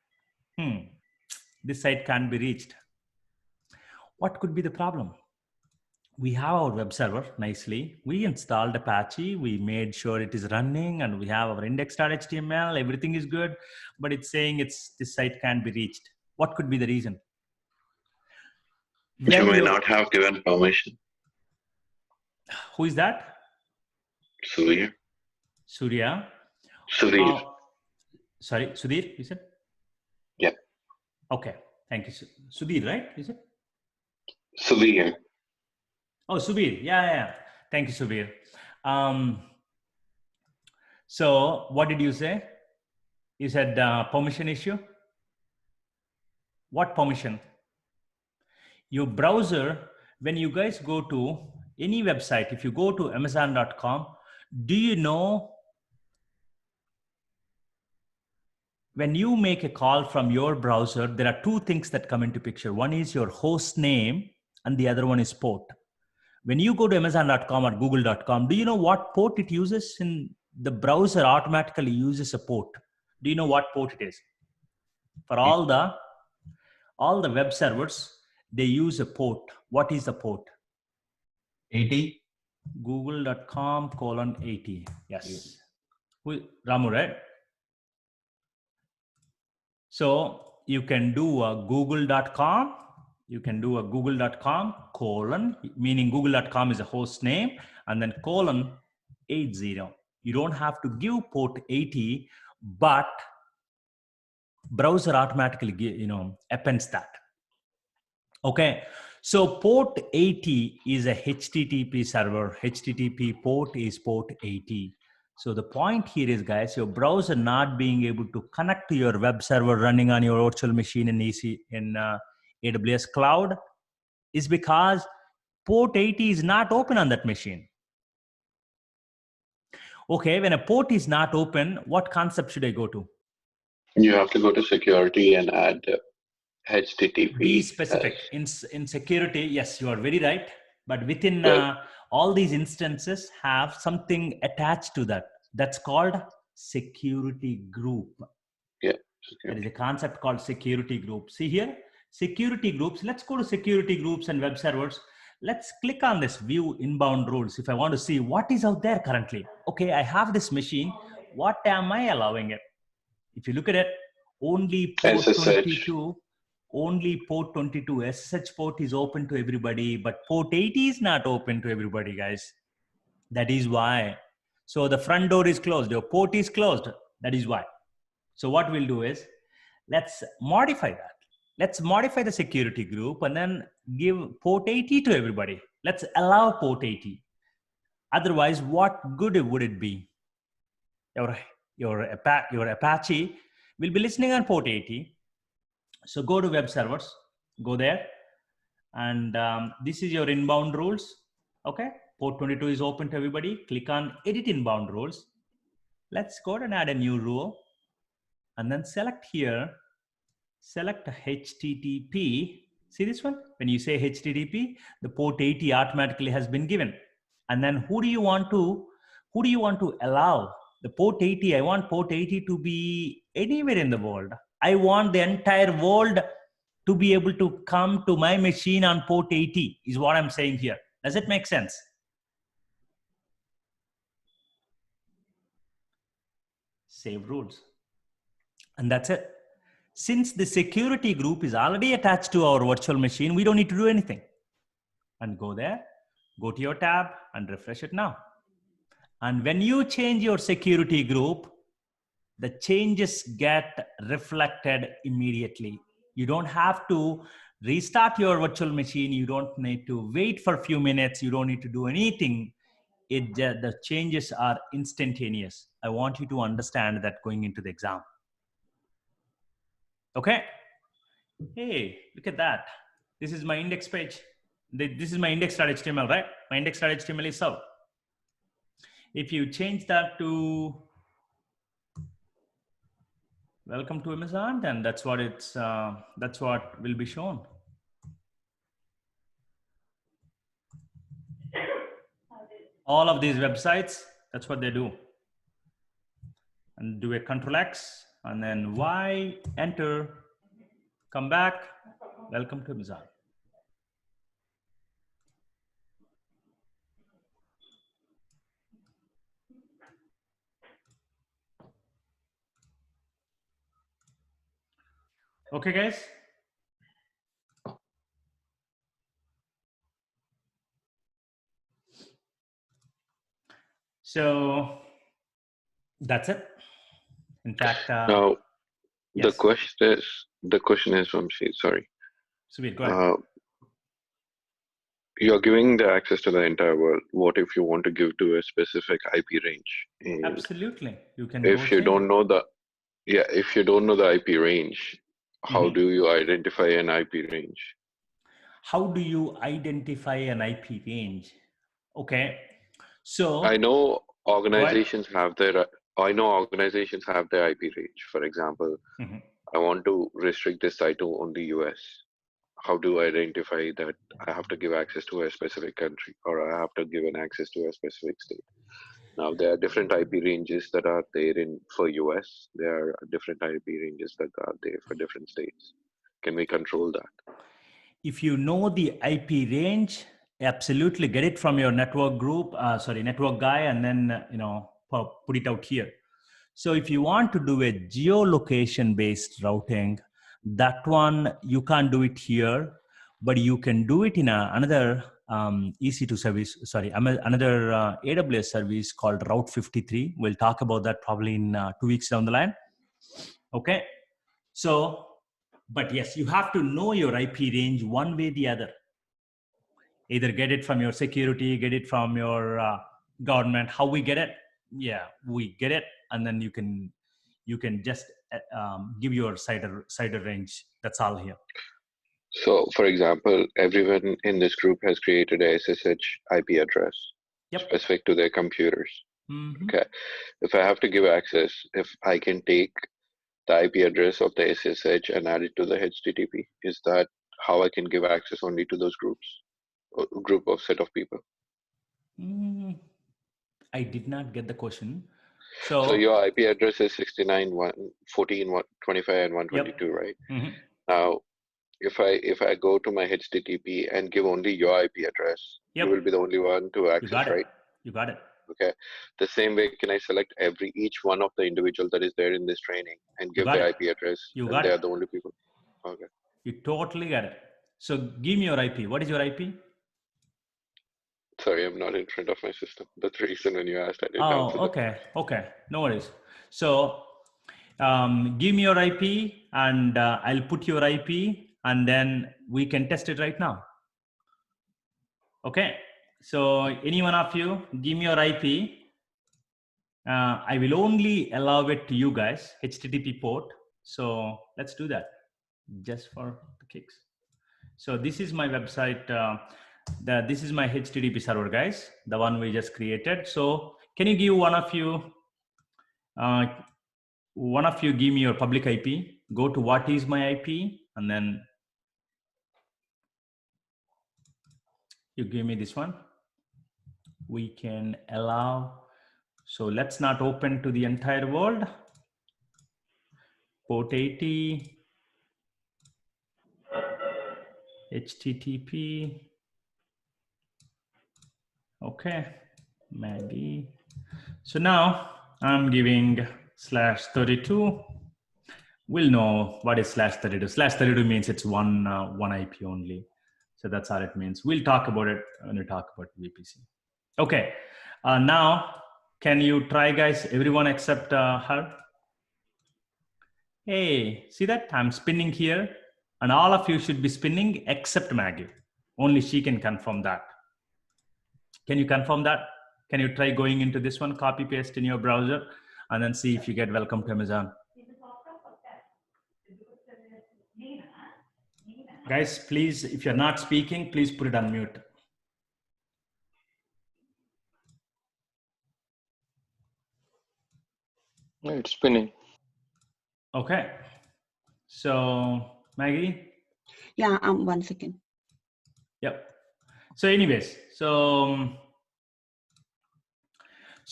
This site can't be reached. What could be the problem? We have our web server nicely. We installed Apache. We made sure it is running, and we have our index.html. Everything is good, but it's saying this site can't be reached. What could be the reason? You may not have given permission. Who is that? Surya. Surya. Sudhir. Sorry, Sudhir, you said? Yeah. Okay, thank you. Sudhir, right? Is it? Sudhir. Oh, Subir. Yeah. Thank you, Subir. So what did you say? You said permission issue? What permission? Your browser, when you guys go to any website, if you go to Amazon.com, do you know when you make a call from your browser, there are two things that come into picture. One is your host name and the other one is port. When you go to Amazon.com or Google.com, do you know what port it uses? In the browser automatically uses a port. Do you know what port it is? For all the web servers, they use a port. What is the port? 80. Google.com:80. Yes. Ramu, right? So you can do a Google.com. You can do a Google.com : meaning Google.com is a host name, and then :80. You don't have to give port 80, but browser automatically appends that. Okay, so port 80 is a HTTP server. HTTP port is port 80. So the point here is, guys, your browser not being able to connect to your web server running on your virtual machine in AWS cloud is because port 80 is not open on that machine. Okay, when a port is not open, what concept should I go to? You have to go to security and add HTTP. Be specific. In security, yes, you are very right. But within all these instances have something attached to that. That's called security group. Yeah. There is a concept called security group. See here, security groups. Let's go to security groups and web servers. Let's click on this view inbound rules. If I want to see what is out there currently. Okay, I have this machine. What am I allowing it? If you look at it, only port SSH. 22, only port 22 SSH port is open to everybody, but port 80 is not open to everybody, guys. That is why. So the front door is closed, your port is closed. That is why. So what we'll do is, let's modify that. Let's modify the security group and then give port 80 to everybody. Let's allow port 80. Otherwise, what good would it be? Your Apache will be listening on port 80. So go to web servers, go there. And this is your inbound rules. Okay, port 22 is open to everybody. Click on edit inbound rules. Let's go and add a new rule. And then select here, select HTTP. See this one? When you say HTTP, the port 80 automatically has been given. And then who do you want to allow? The port 80, I want port 80 to be anywhere in the world. I want the entire world to be able to come to my machine on port 80 is what I'm saying here. Does it make sense? save rules. And that's it. Since the security group is already attached to our virtual machine, we don't need to do anything. And go there, go to your tab and refresh it now. And when you change your security group, the changes get reflected immediately. You don't have to restart your virtual machine. You don't need to wait for a few minutes. You don't need to do anything. The changes are instantaneous. I want you to understand that going into the exam. Okay. Hey, look at that. This is my index page. This is my index.html, right? My index.html is out. If you change that to welcome to Amazon, then that's what will be shown. All of these websites, that's what they do. And do a Control X and then Y, enter, come back, welcome to Amazon. Okay, guys. So that's it. In fact, Now, yes. the question is from sorry. Sweet, go ahead. You're giving the access to the entire world. What if you want to give to a specific IP range? And Absolutely, you can. if you don't know the IP range, how do you identify an IP range? How do you identify an IP range? Okay, so I know organizations have their IP range. For example, I want to restrict this site to only US. How do I identify that I have to give access to a specific country or I have to give an access to a specific state? Now, there are different IP ranges that are there for US. There are different IP ranges that are there for different states. Can we control that? If you know the IP range, absolutely get it from your network group, network guy, and then put it out here. So if you want to do a geolocation based routing, that one you can't do it here, but you can do it in another EC2 service, another AWS service called Route 53. We'll talk about that probably in 2 weeks down the line. Okay, so, but yes, you have to know your IP range one way or the other. Either get it from your security, get it from your government. How we get it? Yeah, we get it, and then you can just give your CIDR range. That's all here. So, for example, everyone in this group has created a SSH IP address specific to their computers. Okay. If I have to give access, if I can take the IP address of the SSH and add it to the HTTP, is that how I can give access only to those groups, or group of set of people? I did not get the question. So your IP address is 69.1.14.25 and 122, right? Now, if I go to my HTTP and give only your IP address, you will be the only one to access, right? You got it. Okay. The same way, can I select each one of the individuals that is there in this training and give their IP address? You got it. They are the only people. Okay. You totally got it. So give me your IP. What is your IP? Sorry, I'm not in front of my system. That's the reason when you asked, I didn't answer. Okay. No worries. So give me your IP and I'll put your IP and then we can test it right now. Okay. So any one of you, give me your IP. I will only allow it to you guys, HTTP port. So let's do that just for the kicks. So this is my website. This is my HTTP server, guys, the one we just created. So can you give one of you give me your public IP, go to what is my IP, and then you give me this one. We can allow, so let's not open to the entire world. Port 80, HTTP. Okay, maybe. So now I'm giving /32. We'll know what is /32. /32 means it's one IP only. So that's all it means. We'll talk about it when we talk about VPC. Okay, now can you try, guys? Everyone except her. Hey, see that? I'm spinning here, and all of you should be spinning except Maggie. Only she can confirm that. Can you confirm that? Can you try going into this one, copy paste in your browser, and then see if you get welcome to Amazon? Guys, please, if you're not speaking, please put it on mute. It's spinning. Okay. So, Maggie? Yeah, 1 second. Yep. So anyways, so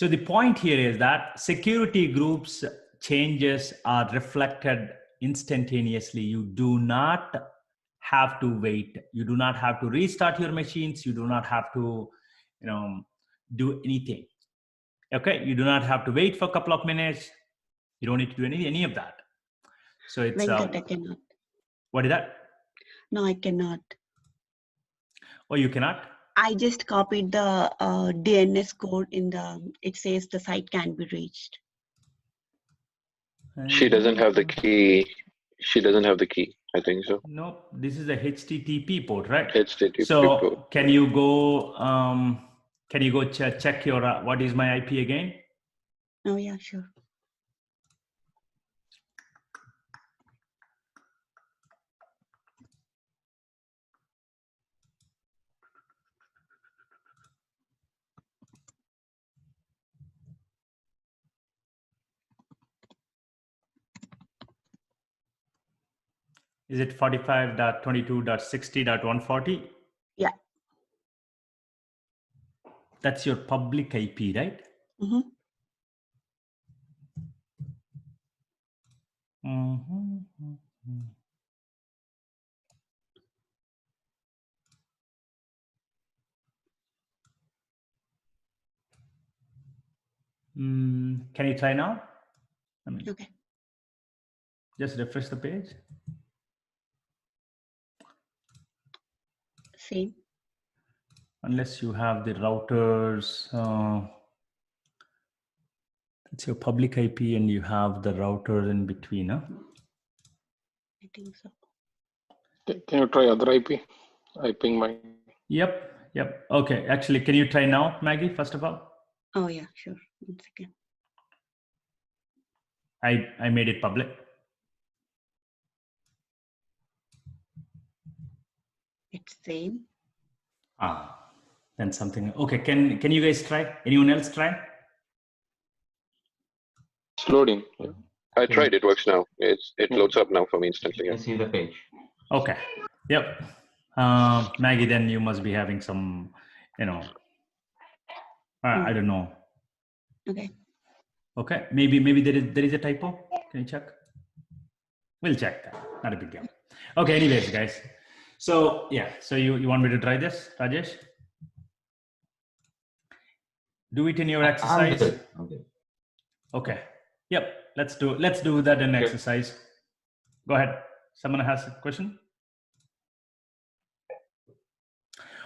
the point here is that security groups changes are reflected instantaneously. You do not have to wait. You do not have to restart your machines. You do not have to, do anything. Okay. You do not have to wait for a couple of minutes. You don't need to do any of that. So it's, Venkat, I cannot. What is that? No, I cannot. Oh, you cannot? I just copied the DNS code in the, it says the site can be reached. She doesn't have the key. She doesn't have the key. I think so. No, this is a HTTP port, right? HTTP so port. Can you go check your, what is my IP again? Oh, yeah, sure. Is it 45.22.60.140? Yeah. That's your public IP, right? Mm-hmm. Can you try now? Okay. Just refresh the page. Same. Unless you have the routers. It's your public IP and you have the router in between, huh? I think so. Can you try other IP? I ping mine. Yep. Okay. Actually, can you try now, Maggie, first of all? Oh, yeah, sure. 1 second. I made it public. It's same. Then something. Okay. Can you guys try? Anyone else try? It's loading. Yeah. I tried. It works now. It loads up now for me instantly. I see the page. Okay. Yep. Maggie, then you must be having some, I don't know. Okay. Okay. Maybe there is a typo. Can you check? We'll check that. Not a big deal. Okay. Anyways, guys. So yeah. So you want me to try this, Rajesh? Do it in your exercise. I'm good. Okay. Yep. Let's do that in exercise. Go ahead. Someone has a question?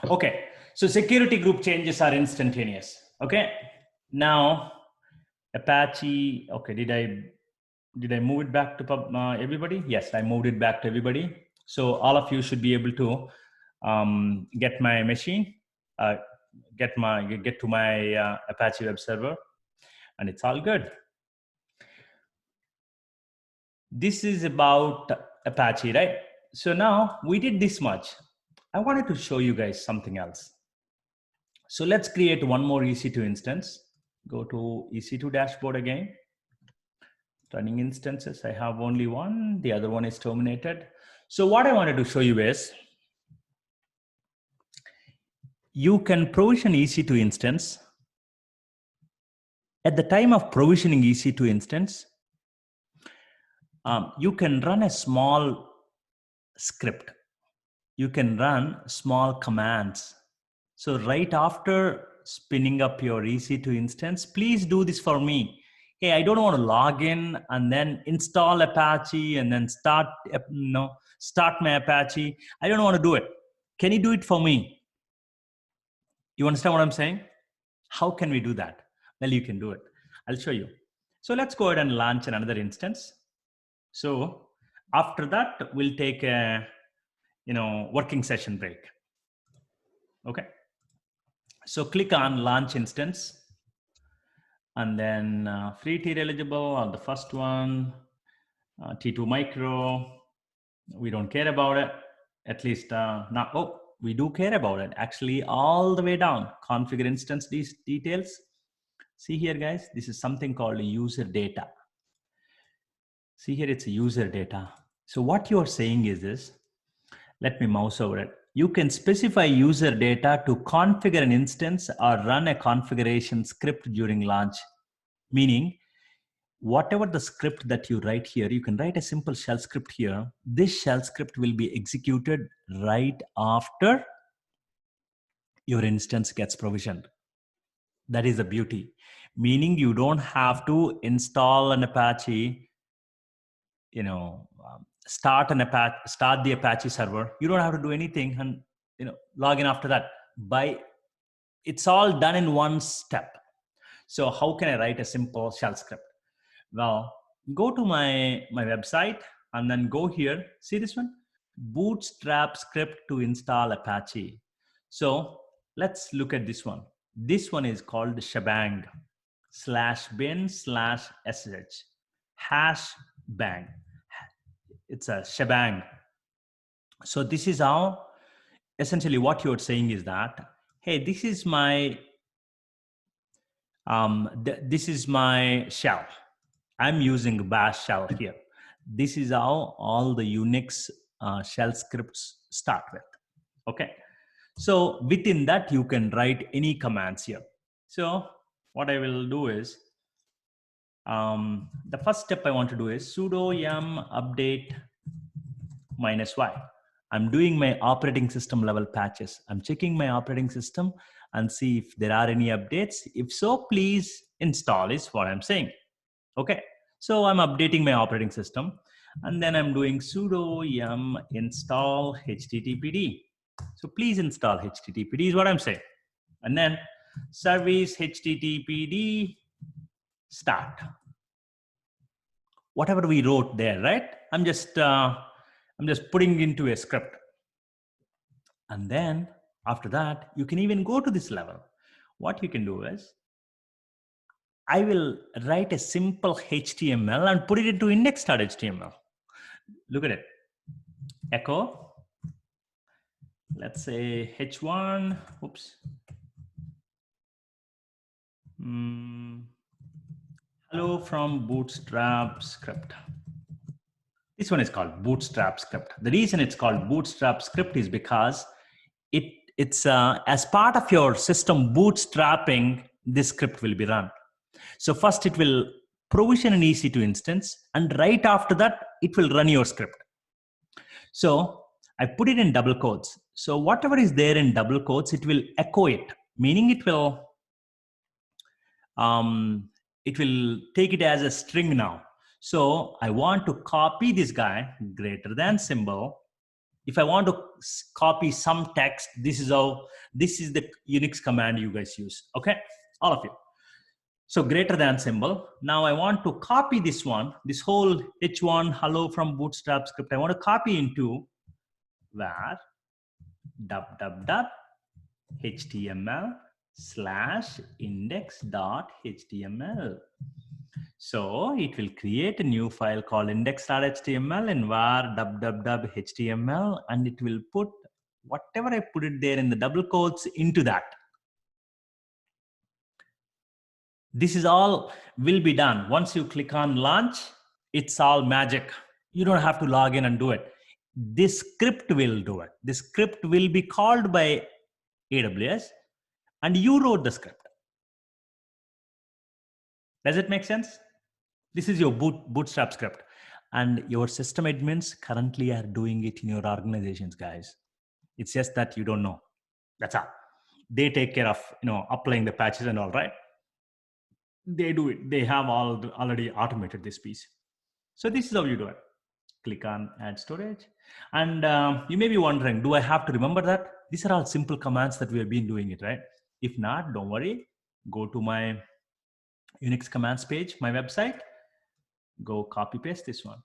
Okay. So security group changes are instantaneous. Okay. Now Apache. Okay. Did I move it back to everybody? Yes, I moved it back to everybody. So all of you should be able to get my machine, get to my Apache web server, and it's all good. This is about Apache, right? So now we did this much. I wanted to show you guys something else. So let's create one more EC2 instance. Go to EC2 dashboard again. Running instances, I have only one. The other one is terminated. So what I wanted to show you is, you can provision EC2 instance. At the time of provisioning EC2 instance, you can run a small script. You can run small commands. So right after spinning up your EC2 instance, please do this for me. hey, I don't want to log in and then install Apache and then start my Apache. I don't want to do it. Can you do it for me? You understand what I'm saying? How can we do that? Well, you can do it. I'll show you. So let's go ahead and launch another instance. So after that, we'll take a working session break. Okay. So click on launch instance, and then free tier eligible on the first one, T2 micro. We don't care about it, at least not. Oh, we do care about it. Actually, all the way down, configure instance details. See here, guys, this is something called user data. See here, it's a user data. So what you're saying is this, let me mouse over it. You can specify user data to configure an instance or run a configuration script during launch. Meaning, whatever the script that you write here, you can write a simple shell script here. This shell script will be executed right after your instance gets provisioned. That is the beauty. Meaning you don't have to install an Apache, start the Apache server. You don't have to do anything and log in after that. It's all done in one step. So how can I write a simple shell script? Well, go to my website and then go here. See this one? Bootstrap script to install Apache. So let's look at this one. This one is called shebang /bin/sh #bang. It's a shebang. So this is how, essentially what you're saying is that, hey, this is my shell. I'm using bash shell here. This is how all the Unix shell scripts start with. Okay. So within that, you can write any commands here. So what I will do is, the first step I want to do is sudo yum update -y. I'm doing my operating system level patches. I'm checking my operating system and see if there are any updates. If so, please install is what I'm saying. Okay. So I'm updating my operating system, and then I'm doing sudo yum install httpd. So please install httpd is what I'm saying. And then service httpd start. Whatever we wrote there, right? I'm just putting into a script. And then after that, you can even go to this level. What you can do is, I will write a simple HTML and put it into index.html. Look at it. Echo. Let's say h1. Oops. Hello from Bootstrap script. This one is called Bootstrap script. The reason it's called Bootstrap script is because it's as part of your system bootstrapping, this script will be run. So first it will provision an EC2 instance, and right after that, it will run your script. So I put it in double quotes. So whatever is there in double quotes, it will echo it, meaning it will take it as a string now. So I want to copy this guy, greater than symbol. If I want to copy some text, this is the Unix command you guys use. Okay, all of you. So greater than symbol. Now I want to copy this one, this whole h1 hello from Bootstrap script. I want to copy into var html/index.html. So it will create a new file called index.html in var html, and it will put whatever I put it there in the double quotes into that. This is all will be done. Once you click on launch, it's all magic. You don't have to log in and do it. This script will do it. This script will be called by AWS, and you wrote the script. Does it make sense? This is your Bootstrap script, and your system admins currently are doing it in your organizations, guys. It's just that you don't know. That's all. They take care of applying the patches and all, right? they do it. They have already automated this piece. So this is how you do it. Click on add storage. And you may be wondering, do I have to remember that? These are all simple commands that we have been doing it, right? If not, don't worry. Go to my Unix commands page, my website. Go copy paste this one.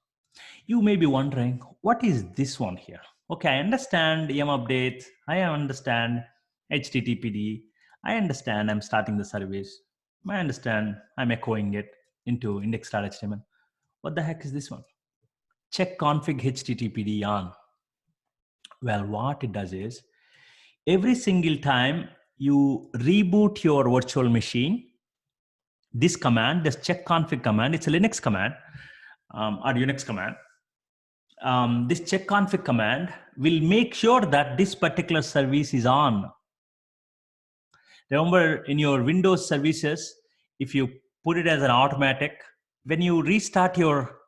You may be wondering, what is this one here? Okay, I understand yum update. I understand HTTPD. I understand I'm starting the service. I understand I'm echoing it into index.html. What the heck is this one? Check config HTTPD on. Well, what it does is, every single time you reboot your virtual machine, this command, this check config command, it's a Linux command or Unix command. This check config command will make sure that this particular service is on. Remember, in your Windows services, if you put it as an automatic, when you restart your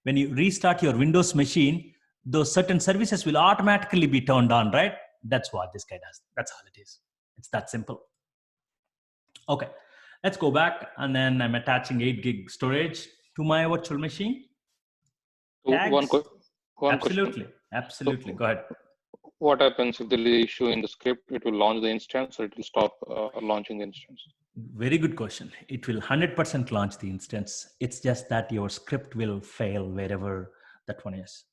Windows machine, those certain services will automatically be turned on, right? That's what this guy does. That's all it is. It's that simple. Okay, let's go back, and then I'm attaching 8 gig storage to my virtual machine. One Absolutely. question. Absolutely. Go ahead. What happens if there is an issue in the script? It will launch the instance, or it will stop launching the instance? Very good question. It will 100% launch the instance. It's just that your script will fail wherever that one is.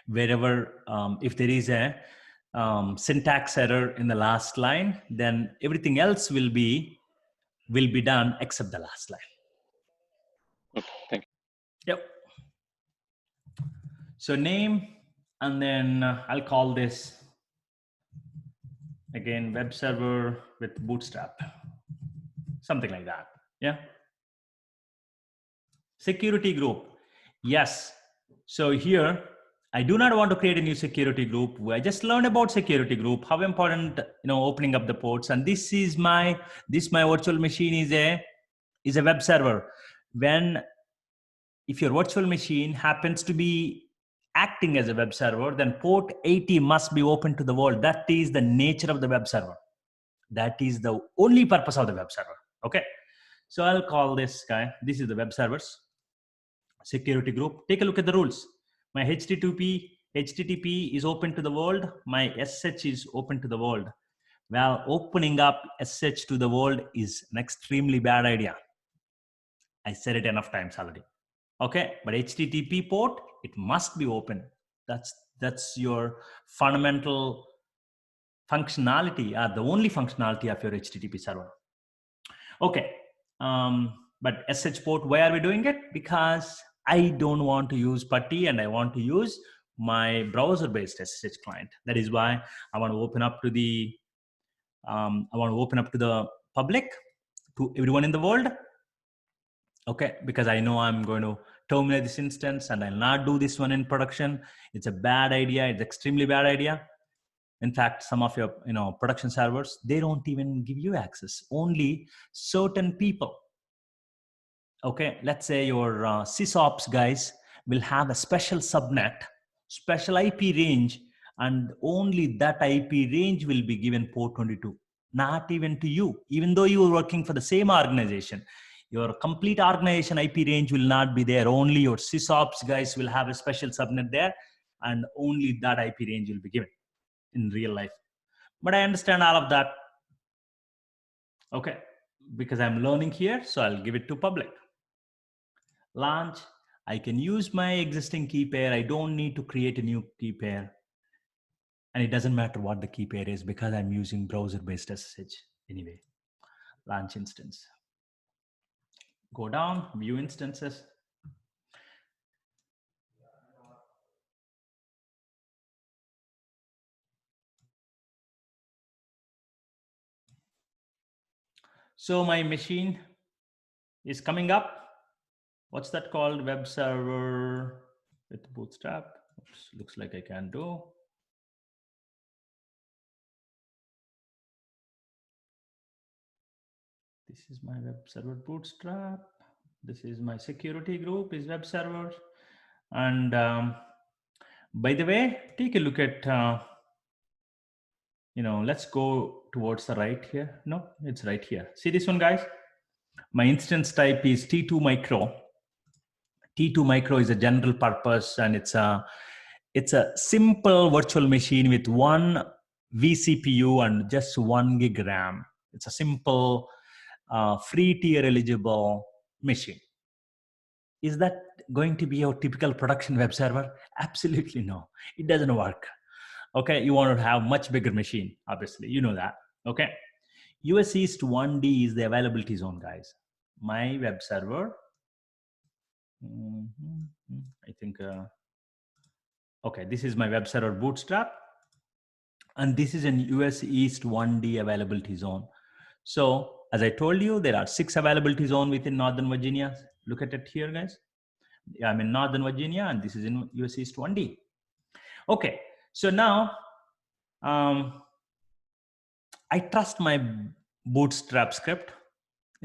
Wherever, if there is a syntax error in the last line, then everything else will be done except the last line. Okay, thank you. Yep. So name, and then I'll call this again web server with Bootstrap, something like that. Yeah. Security group. Yes. So here, I do not want to create a new security group. I just learned about security group, how important, opening up the ports. And this is my virtual machine is a web server. If your virtual machine happens to be acting as a web server, then port 80 must be open to the world. That is the nature of the web server. That is the only purpose of the web server. Okay. So I'll call this guy, this is the web servers security group. Take a look at the rules. My HTTP is open to the world. My SH is open to the world. Well, opening up SH to the world is an extremely bad idea. I said it enough times already. Okay, but HTTP port, it must be open. That's your fundamental functionality, the only functionality of your HTTP server. Okay, but SH port, why are we doing it? Because I don't want to use PuTTY and I want to use my browser-based SSH client. That is why I want to open up to the public, to everyone in the world. Okay, because I know I'm going to terminate this instance and I'll not do this one in production. It's a bad idea. It's extremely bad idea. In fact, some of your production servers, they don't even give you access. Only certain people. Okay, let's say your sysops guys will have a special subnet, special IP range, and only that IP range will be given port 22. Not even to you, even though you are working for the same organization. Your complete organization IP range will not be there. Only your sysops guys will have a special subnet there, and only that IP range will be given in real life. But I understand all of that. Okay, because I'm learning here, so I'll give it to public. Launch, I can use my existing key pair. I don't need to create a new key pair. And it doesn't matter what the key pair is because I'm using browser-based SSH anyway. Launch instance. Go down, view instances. So my machine is coming up. What's that called? Web server with Bootstrap. Oops, looks like I can do. This is my web server Bootstrap. This is my security group is web servers. And by the way, take a look at, let's go towards the right here. No, it's right here. See this one, guys? My instance type is T2 micro. T2 micro is a general purpose, and it's a simple virtual machine with one vCPU and just 1 gig RAM. It's a simple free tier eligible machine. Is that going to be your typical production web server? Absolutely no. It doesn't work. Okay, you want to have much bigger machine, obviously. You know that. Okay. US East 1D is the availability zone, guys. My web server, I think, okay, this is my web server Bootstrap. And this is an US East 1D availability zone. So as I told you, there are 6 availability zones within Northern Virginia. Look at it here, guys. I'm in Northern Virginia, and this is in US East 1D. Okay, so now I trust my Bootstrap script.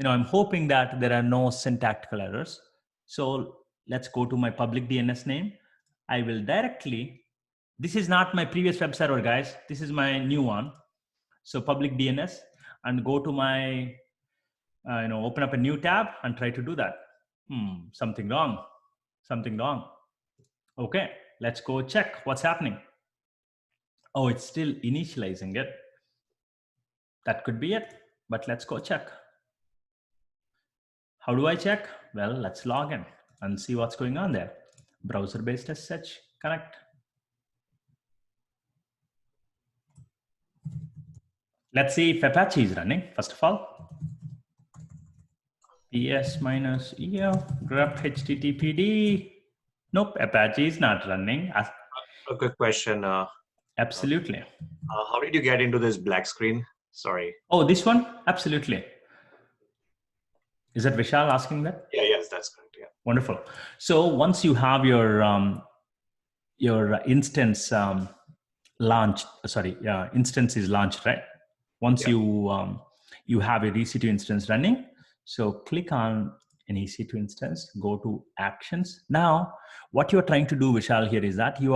I'm hoping that there are no syntactical errors. So let's go to my public DNS name. I will directly, this is not my previous web server, guys. This is my new one. So public DNS, and go to my, open up a new tab and try to do that. Something wrong. Okay, let's go check what's happening. Oh, it's still initializing it. That could be it, but let's go check. How do I check? Well, let's log in and see what's going on there. Browser-based SSH connect. Let's see if Apache is running, first of all. ps -ef grep httpd. Nope, Apache is not running. A quick question. Absolutely. How did you get into this black screen? Sorry. Oh, this one? Absolutely. Is that Vishal asking that? Yeah, yes, that's correct. Yeah. Wonderful. So once you have your instance launched, instance is launched, right? Once you have your EC2 instance running, so click on an EC2 instance, go to actions. Now, what you're trying to do, Vishal, here is that you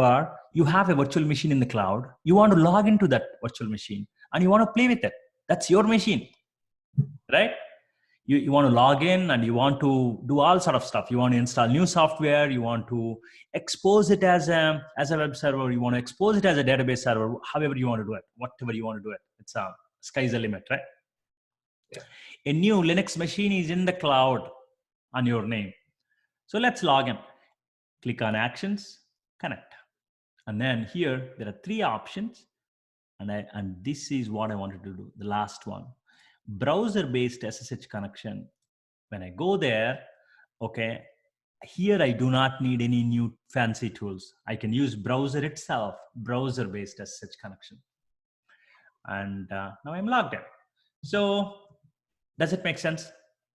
have a virtual machine in the cloud. You want to log into that virtual machine and you want to play with it. That's your machine, right? You want to log in and you want to do all sort of stuff. You want to install new software. You want to expose it as a web server. You want to expose it as a database server, however you want to do it, whatever you want to do it. It's sky's the limit, right? Yeah. A new Linux machine is in the cloud on your name. So let's log in. Click on actions, connect. And then here, there are 3 options. And this is what I wanted to do, the last one. Browser-based SSH connection. When I go there, okay, here I do not need any new fancy tools. I can use browser itself, browser-based SSH connection. And now I'm logged in. So does it make sense?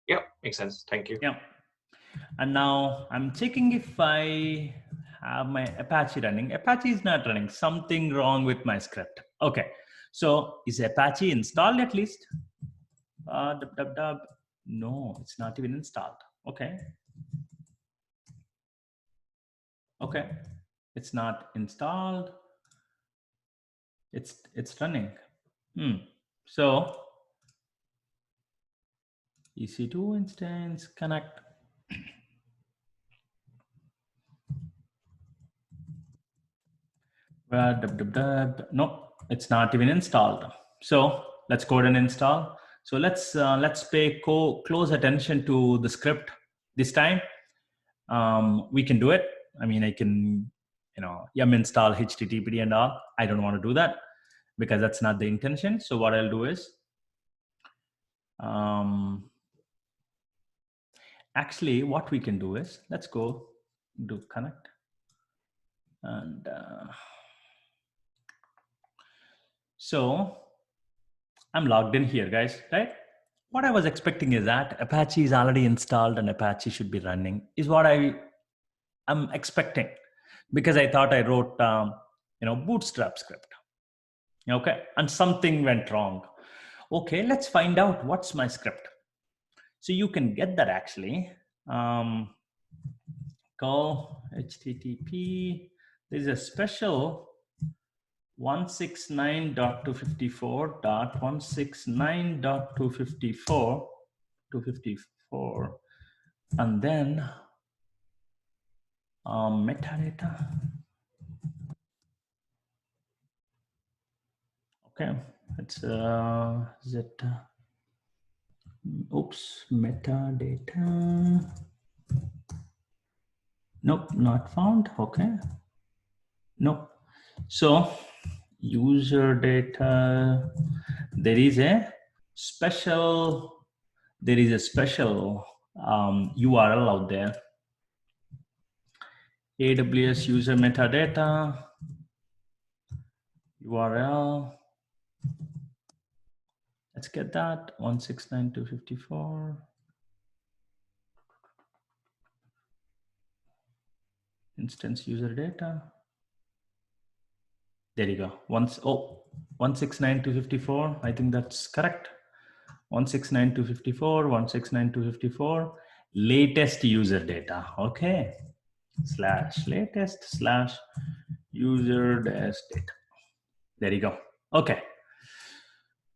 Yeah, makes sense. Thank you. Yeah. And now I'm checking if I have my Apache running. Apache is not running. Something wrong with my script. Okay. So is Apache installed at least? No, it's not even installed. Okay. Okay. It's not installed. It's running. So EC2 instance connect. No, it's not even installed. So let's go ahead and install. So let's pay close attention to the script this time. We can do it. I mean, I can, yum install httpd and all. I don't want to do that because that's not the intention. So what I'll do is, actually what we can do is, let's go do connect. And so I'm logged in here, guys, right? What I was expecting is that Apache is already installed and Apache should be running is what I'm expecting, because I thought I wrote, Bootstrap script. Okay, and something went wrong. Okay, let's find out what's my script. So you can get that actually. Go HTTP. There's a special 169.254.169.254 254, and then metadata. Okay, it's is it? Oops, metadata. Nope, not found. Okay. Nope. So user data, there is a special URL out there. AWS user metadata URL. Let's get that 169.254. Instance user data. There you go. 169.254. I think that's correct. 169.254, 169.254. Latest user data. Okay. /latest/user dash data. There you go. Okay.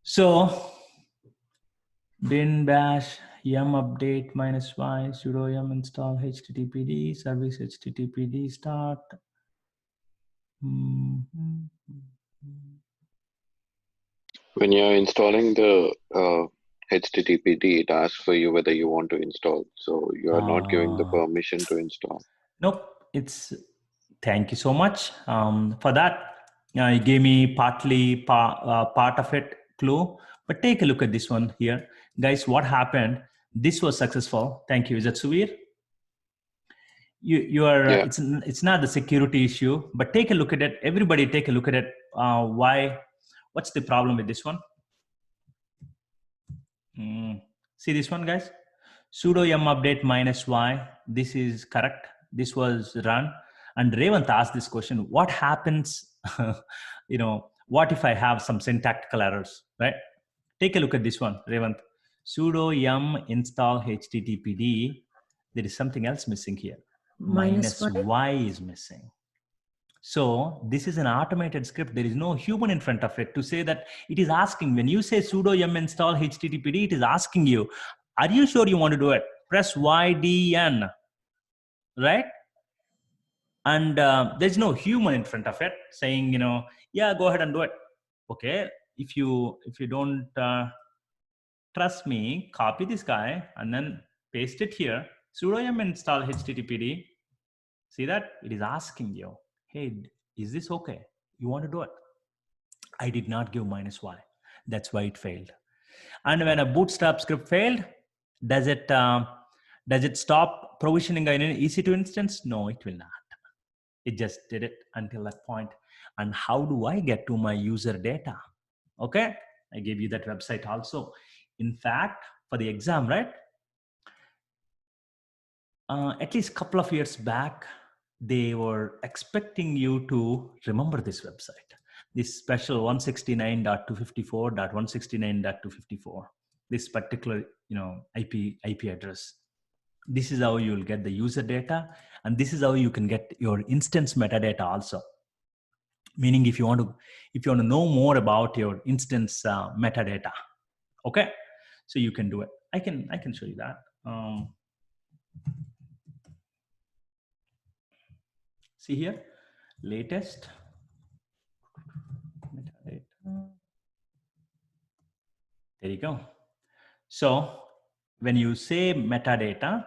So bin bash yum update -y sudo yum install httpd service httpd start. When you're installing the HTTPD, it asks for you whether you want to install. So you're not giving the permission to install. Nope. It's thank you so much for that. You gave me partly part of it clue, but take a look at this one here, guys. What happened? This was successful. Thank you. Is that Suvir? You are. Yeah. It's not the security issue, but take a look at it. Everybody, take a look at it. Why? What's the problem with this one? See this one, guys. Sudo yum update -y. This is correct. This was run. And Revant asked this question: what happens? What if I have some syntactical errors, right? Take a look at this one, Revant. Sudo yum install httpd. There is something else missing here. -y is missing. So this is an automated script. There is no human in front of it to say that it is asking. When you say sudo yum install httpd, it is asking you, are you sure you want to do it? Press YDN, right? And there's no human in front of it saying, yeah, go ahead and do it. Okay, if you don't trust me, copy this guy and then paste it here. Sudo yum install httpd. See that? It is asking you, hey, is this okay? You want to do it? I did not give -y. That's why it failed. And when a Bootstrap script failed, does it stop provisioning an EC2 instance? No, it will not. It just did it until that point. And how do I get to my user data? Okay, I gave you that website also. In fact, for the exam, right? At least a couple of years back, they were expecting you to remember this website, this special 169.254.169.254, this particular IP address. This is how you'll get the user data, and this is how you can get your instance metadata also. Meaning, if you want to know more about your instance metadata, okay, so you can do it. I can show you that. See here, latest metadata. There you go. So when you say metadata,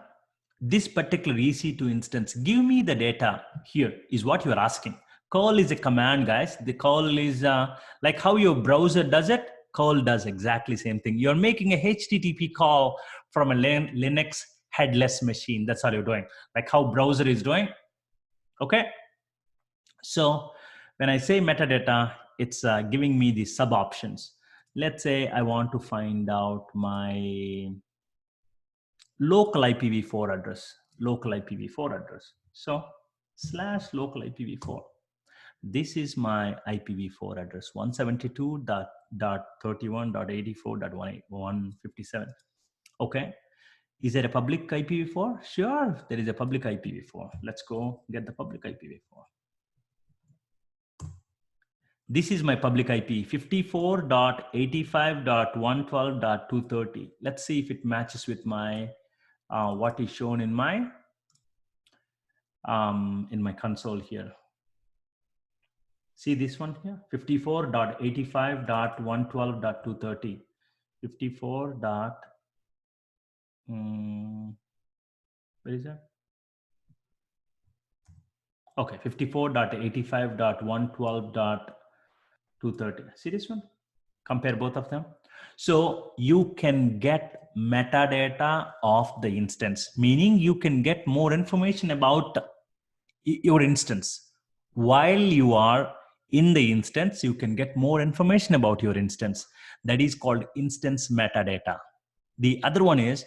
this particular EC2 instance, give me the data here is what you are asking. Curl is a command, guys. The curl is like how your browser does it. Curl does exactly the same thing. You're making a HTTP call from a Linux headless machine. That's all you're doing. Like how browser is doing. Okay. So when I say metadata, it's giving me the sub options. Let's say I want to find out my local IPv4 address, So /local IPv4. This is my IPv4 address, 172.31.84.157. Okay. Is there a public IPv4? Sure, there is a public IPv4. Let's go get the public IPv4. This is my public IP, 54.85.112.230. Let's see if it matches with my what is shown in my console here. See this one here, 54.85.112.230. 54 dot, where is that? Okay, 54.85.112.230. See this one? Compare both of them. So you can get metadata of the instance, meaning you can get more information about your instance. While you are in the instance, you can get more information about your instance. That is called instance metadata. The other one is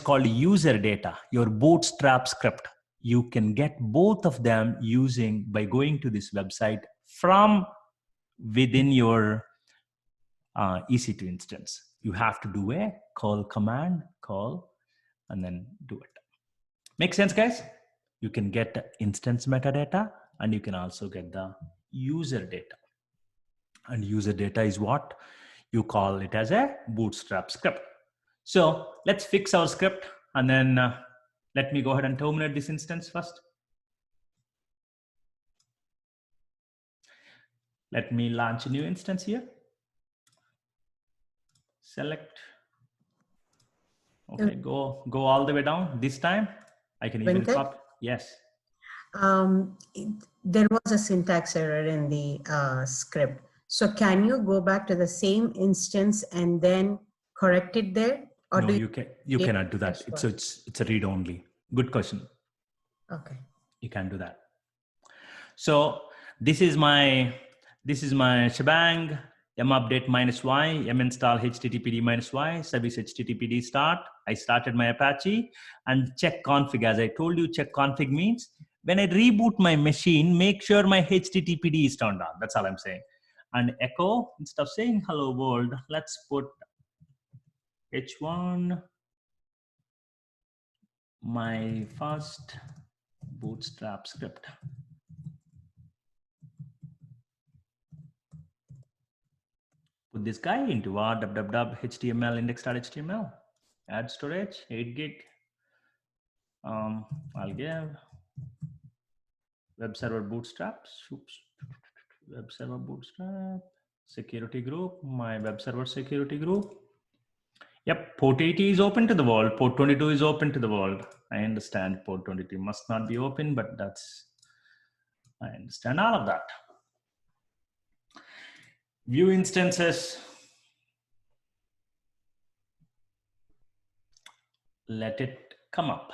called user data, your Bootstrap script. You can get both of them by going to this website from within your EC2 instance. You have to do a call command, and then do it. Make sense, guys? You can get the instance metadata and you can also get the user data. And user data is what you call it as a Bootstrap script. So let's fix our script and then let me go ahead and terminate this instance first. Let me launch a new instance here. Select. Okay, go all the way down. This time I can even copy. Yes. There was a syntax error in the script. So can you go back to the same instance and then correct it there? Or no, you cannot do that. It's a read only. Good question. Okay. You can do that. So this is my shebang. Update -y, install httpd -y, service httpd start. I started my Apache and check config. As I told you, check config means when I reboot my machine, make sure my httpd is turned on. That's all I'm saying. And echo, instead of saying hello world, let's put h1, my first Bootstrap script. Put this guy into our www.html index.html. Add storage, 8 gig. I'll give web server Bootstrap. Oops. Web server Bootstrap. Security group, my web server security group. Yep, port 80 is open to the world. Port 22 is open to the world. I understand port 22 must not be open, but I understand all of that. View instances. Let it come up.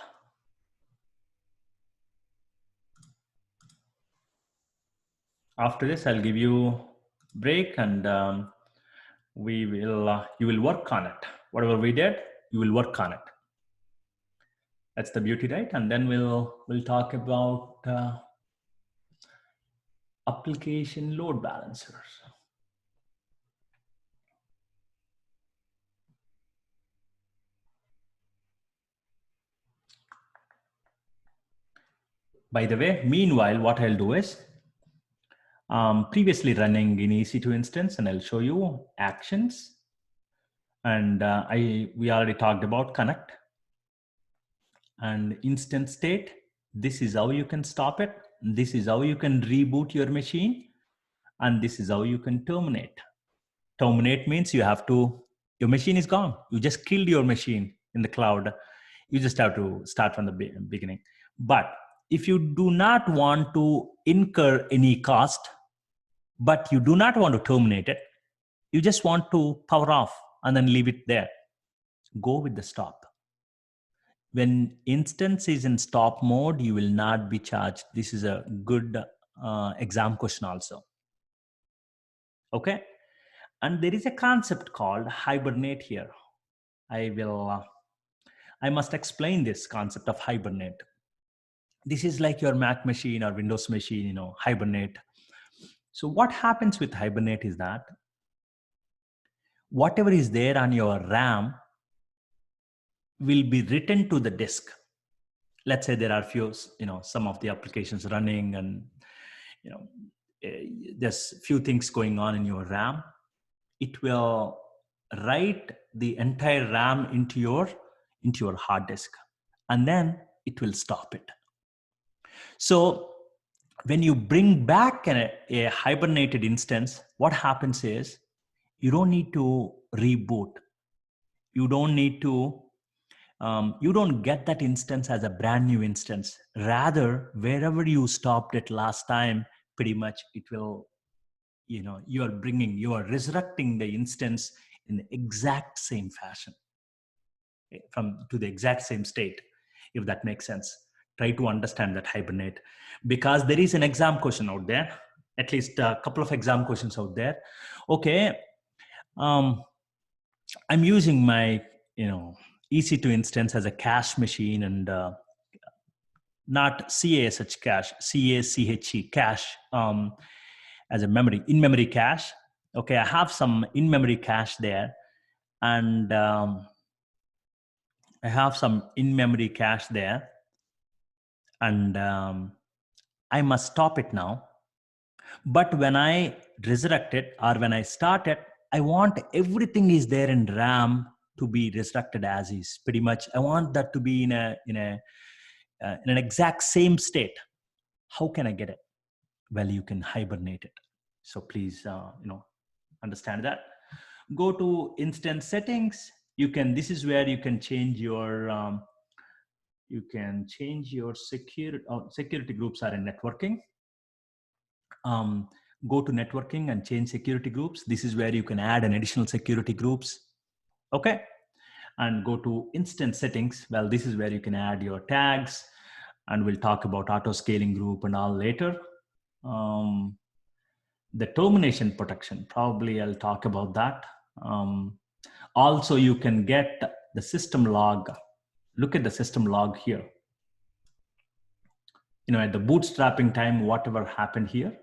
After this, I'll give you break and you will work on it. Whatever we did, you will work on it. That's the beauty, right? And then we'll talk about application load balancers. By the way, meanwhile, what I'll do is previously running in EC2 instance, and I'll show you actions. And we already talked about connect and instance state. This is how you can stop it. This is how you can reboot your machine. And this is how you can terminate. Terminate means your machine is gone. You just killed your machine in the cloud. You just have to start from the beginning. But if you do not want to incur any cost, but you do not want to terminate it, you just want to power off and then leave it there. Go with the stop. When instance is in stop mode, you will not be charged. This is a good exam question also. Okay. And there is a concept called hibernate here. I must explain this concept of hibernate. This is like your Mac machine or Windows machine, hibernate. So what happens with hibernate is that whatever is there on your RAM will be written to the disk. Let's say there are few, some of the applications running and, there's few things going on in your RAM. It will write the entire RAM into your hard disk, and then it will stop it. So when you bring back a hibernated instance, what happens is you don't need to reboot. You don't need to, you don't get that instance as a brand new instance. Rather, wherever you stopped it last time, pretty much it will, you are resurrecting the instance in the exact same fashion, to the exact same state, if that makes sense. Try to understand that hibernate, because there is an exam question out there, at least a couple of exam questions out there. Okay, I'm using my EC2 instance as a cache machine, and not CASH cache, CACHE cache, as a in-memory cache. Okay, I have some in-memory cache there, and I have some in-memory cache there, and I must stop it now. But when I resurrect it, or when I start it, I want everything is there in RAM to be resurrected as is. Pretty much, I want that to be in an exact same state. How can I get it? Well, you can hibernate it. So please, understand that. Go to instance settings. This is where you can change your security groups are in networking. Go to networking and change security groups. This is where you can add an additional security groups. Okay. And go to instance settings. Well, this is where you can add your tags, and we'll talk about auto scaling group and all later. The termination protection, probably I'll talk about that. Also, you can get the system log. Look at the system log here. At the bootstrapping time, whatever happened here.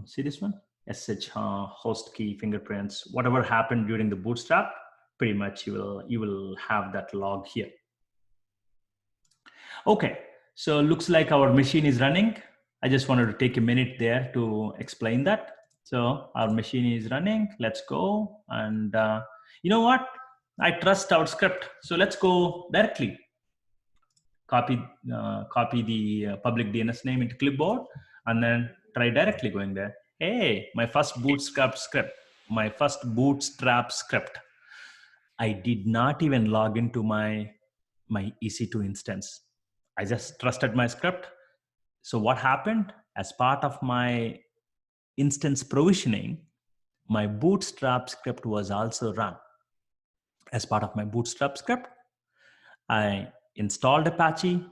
See this one? SH host key fingerprints. Whatever happened during the bootstrap, pretty much you will have that log here. Okay, so looks like our machine is running. I just wanted to take a minute there to explain that. So our machine is running. Let's go. And you know what? I trust our script. So let's go directly. Copy the public DNS name into clipboard, and then try directly going there. Hey, my first bootstrap script. I did not even log into my EC2 instance. I just trusted my script. So what happened? As part of my instance provisioning, my bootstrap script was also run. As part of my bootstrap script, I installed Apache,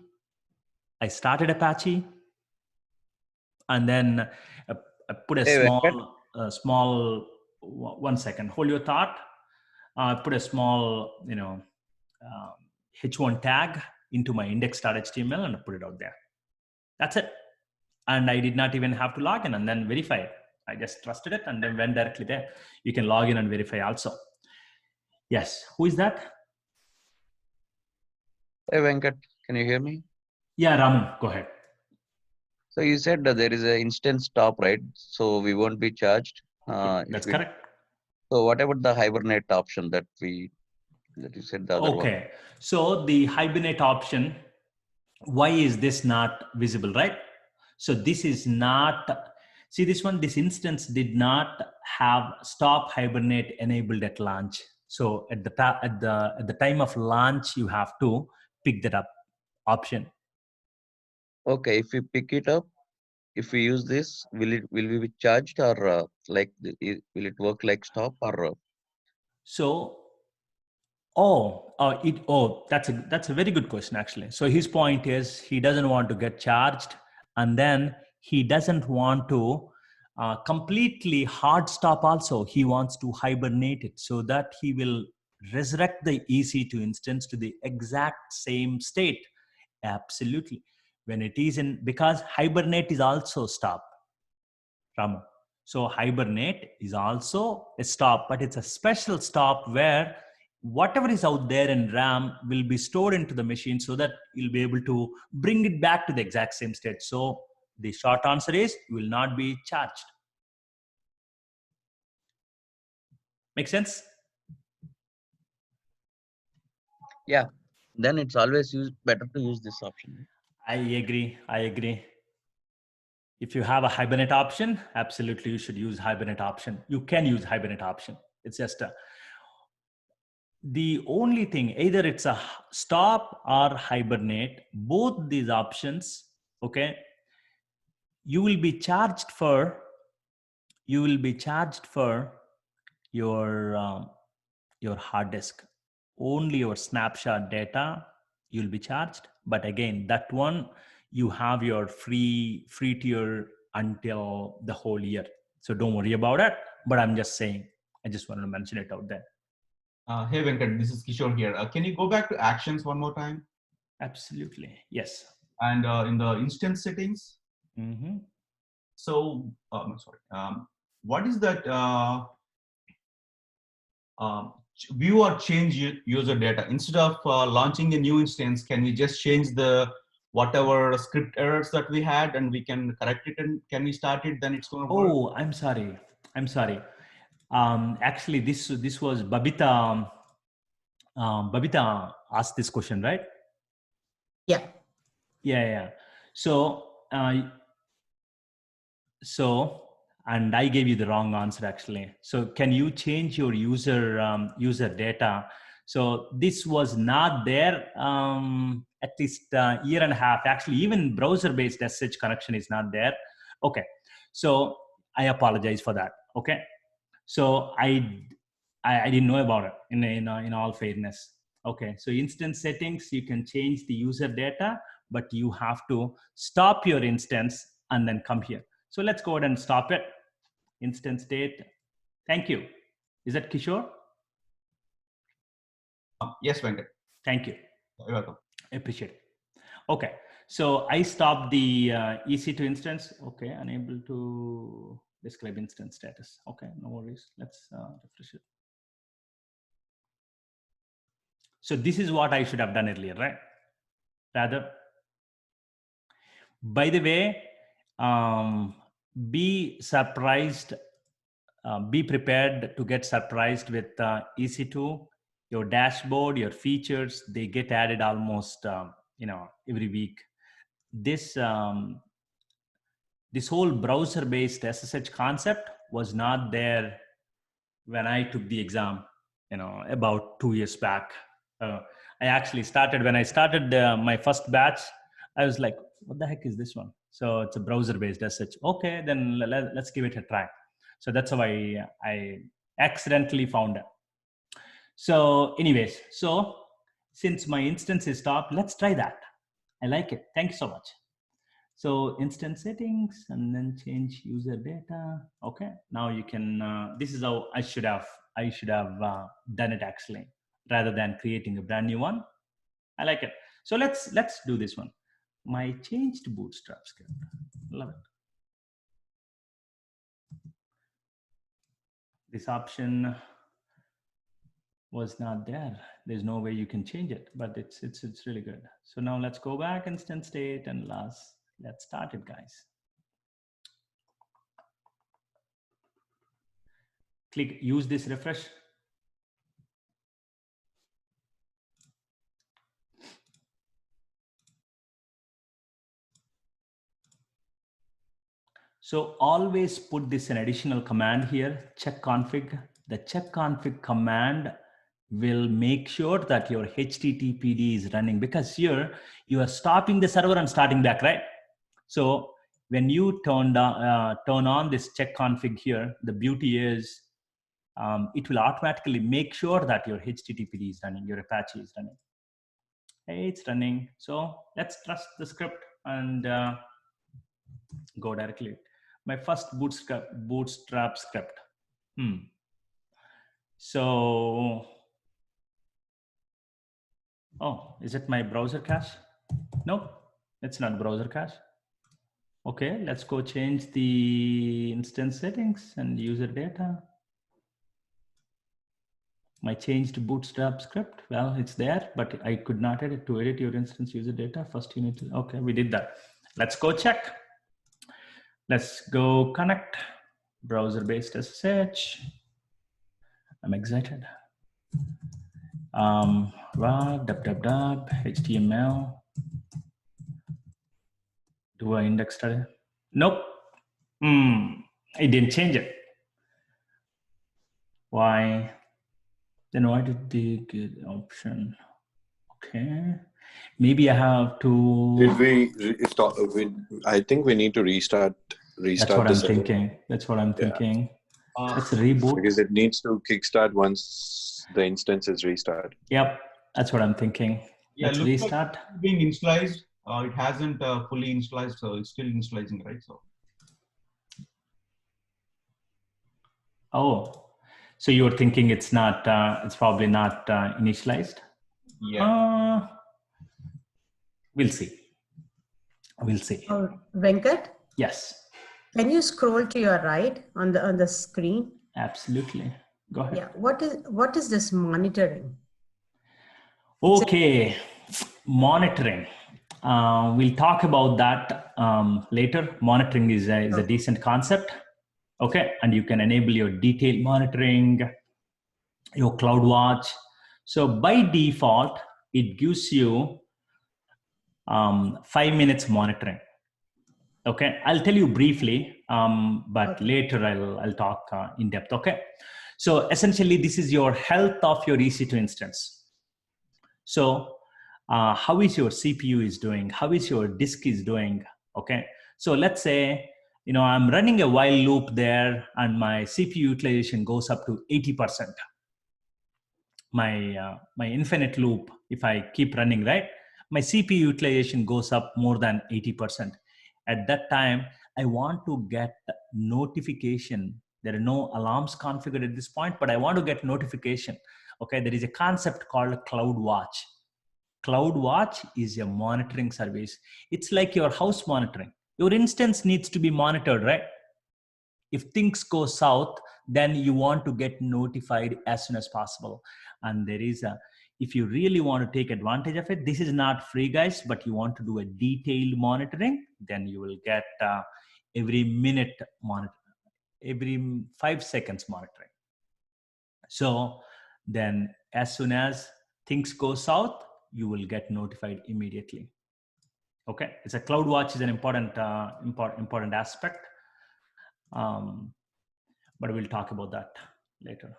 I started Apache, and then I put a small, 1 second, hold your thought. I put a small, H1 tag into my index.html and I put it out there. That's it. And I did not even have to log in and then verify it. I just trusted it and then went directly there. You can log in and verify also. Yes, who is that? Hey, Venkat, can you hear me? Yeah, Ramu, go ahead. So you said that there is an instant stop, right? So we won't be charged. That's correct. So what about the hibernate option that you said the other one? Okay, so the hibernate option, why is this not visible, right? So this is not, see this one, this instance did not have stop hibernate enabled at launch. So at the time of launch, you have to pick that up option. Okay, if we pick it up, if we use this, will we be charged, or will it work like stop, or? So, that's a very good question actually. So his point is he doesn't want to get charged, and then he doesn't want to completely hard stop also. He wants to hibernate it so that he will resurrect the EC2 instance to the exact same state. Absolutely. When it is in, because hibernate is also stop, Ramu. So hibernate is also a stop, but it's a special stop where whatever is out there in RAM will be stored into the machine so that you'll be able to bring it back to the exact same state. So The short answer is you will not be charged. Make sense? Yeah, then it's always better to use this option. I agree. I agree. If you have a Hibernate option, absolutely you should use Hibernate option. You can use Hibernate option. It's just the only thing, either it's a stop or Hibernate, both these options, okay, you will be charged for your hard disk. Only your snapshot data you'll be charged. But again, that one you have your free tier until the whole year. So don't worry about it. But I'm just saying, I just wanted to mention it out there. Hey Venkat, this is Kishore here. Can you go back to actions one more time? Absolutely, yes. And in the instance settings. Mm-hmm. So, sorry. What is that view or change user data? Instead of launching a new instance, can we just change the whatever script errors that we had and we can correct it, and can we start it? Then it's going to work. Oh, I'm sorry. Actually, this was Babita. Babita asked this question, right? Yeah. Yeah. So, and I gave you the wrong answer actually. So, can you change your user data? So this was not there at least a year and a half. Actually, even browser-based SSH connection is not there. Okay, so I apologize for that. Okay, so I didn't know about it in all fairness. Okay, so instance settings, you can change the user data, but you have to stop your instance and then come here. So let's go ahead and stop it. Instance state. Thank you. Is that Kishore? Yes, Venkat. Thank you. You're welcome. I appreciate it. Okay, so I stopped the EC2 instance. Okay, unable to describe instance status. Okay, no worries. Let's refresh it. So this is what I should have done earlier, right? Rather, by the way, be surprised, be prepared to get surprised with EC2. Your dashboard, your features, they get added almost every week. This whole browser-based SSH concept was not there when I took the exam, about 2 years back. I actually started, when I started my first batch, I was like, what the heck is this one? So it's a browser-based SSH. Okay, then let's give it a try. So that's how I accidentally found it. So anyways, so since my instance is stopped, let's try that. I like it. Thank you so much. So instance settings and then change user data. Okay, now you can, this is how I should have done it actually, rather than creating a brand new one. I like it. So let's do this one. My changed Bootstrap script. Love it. This option was not there. There's no way you can change it, but it's really good. So now let's go back instance state and let's start it, guys. Click use this refresh. So always put this an additional command here, check config. The check config command will make sure that your HTTPD is running, because here you are stopping the server and starting back, right? So when you turn on this check config here, the beauty is it will automatically make sure that your HTTPD is running, your Apache is running. Hey, it's running. So let's trust the script and go directly. My first Bootstrap script. So, oh, is it my browser cache? No, it's not browser cache. Okay, let's go change the instance settings and user data. My changed Bootstrap script, well, it's there, but I could not edit. To edit your instance user data, first you need to, okay, we did that. Let's go check. Let's go connect browser-based SSH. I'm excited. HTML. Do I index today? Nope. I didn't change it. Why? Then why did they get option? Okay. Maybe I have to. Did we stop? I think we need to restart. That's what I'm thinking. That's what I'm thinking. Let's reboot. Because it needs to kickstart once the instance is restarted. Yep. That's what I'm thinking. Yeah, let's restart. Like being initialized. It hasn't fully initialized, so it's still initializing, right? So. Oh, so you're thinking it's not, it's probably not initialized? Yeah. We'll see. We'll see. Oh, Venkat? Yes. Can you scroll to your right on the screen? Absolutely. Go ahead. Yeah. What is this monitoring? Okay. Monitoring. We'll talk about that later. Monitoring is a decent concept. Okay, and you can enable your detailed monitoring, your CloudWatch. So by default, it gives you 5 minutes monitoring. Okay, I'll tell you briefly, but later I'll talk in depth. Okay, so essentially this is your health of your EC2 instance. So how is your CPU is doing? How is your disk is doing? Okay, so let's say, you know, I'm running a while loop there and my CPU utilization goes up to 80%. My infinite loop, if I keep running, right, my CPU utilization goes up more than 80%. At that time, I want to get notification. There are no alarms configured at this point, but I want to get notification. Okay, there is a concept called CloudWatch. CloudWatch is a monitoring service. It's like your house monitoring. Your instance needs to be monitored, right? If things go south, then you want to get notified as soon as possible. And there is if you really want to take advantage of it, this is not free, guys, but you want to do a detailed monitoring, then you will get every minute monitor, every 5 seconds monitoring. So then as soon as things go south, you will get notified immediately. Okay, it's a CloudWatch is an important aspect, but we'll talk about that later.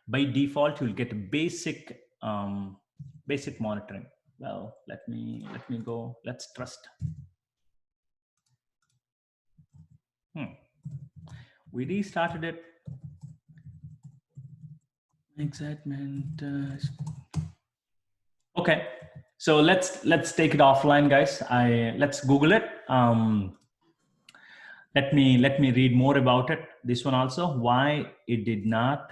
By default, you'll get basic monitoring. Well, let me go. Let's trust. We restarted it. Excitement. Okay. So let's take it offline, guys. Let's Google it. Let me read more about it. This one also, why it did not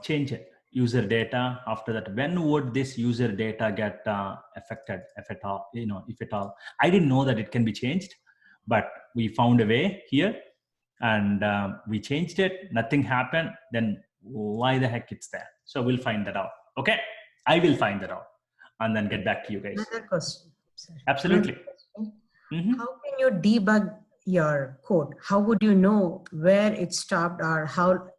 change it. User data. After that, when would this user data get affected, if at all? If at all. I didn't know that it can be changed, but we found a way here, and we changed it. Nothing happened. Then why the heck it's there? So we'll find that out. Okay. I will find that out and then get back to you guys. Another question. Sorry. Absolutely. How can you debug your code? How would you know where it stopped or how,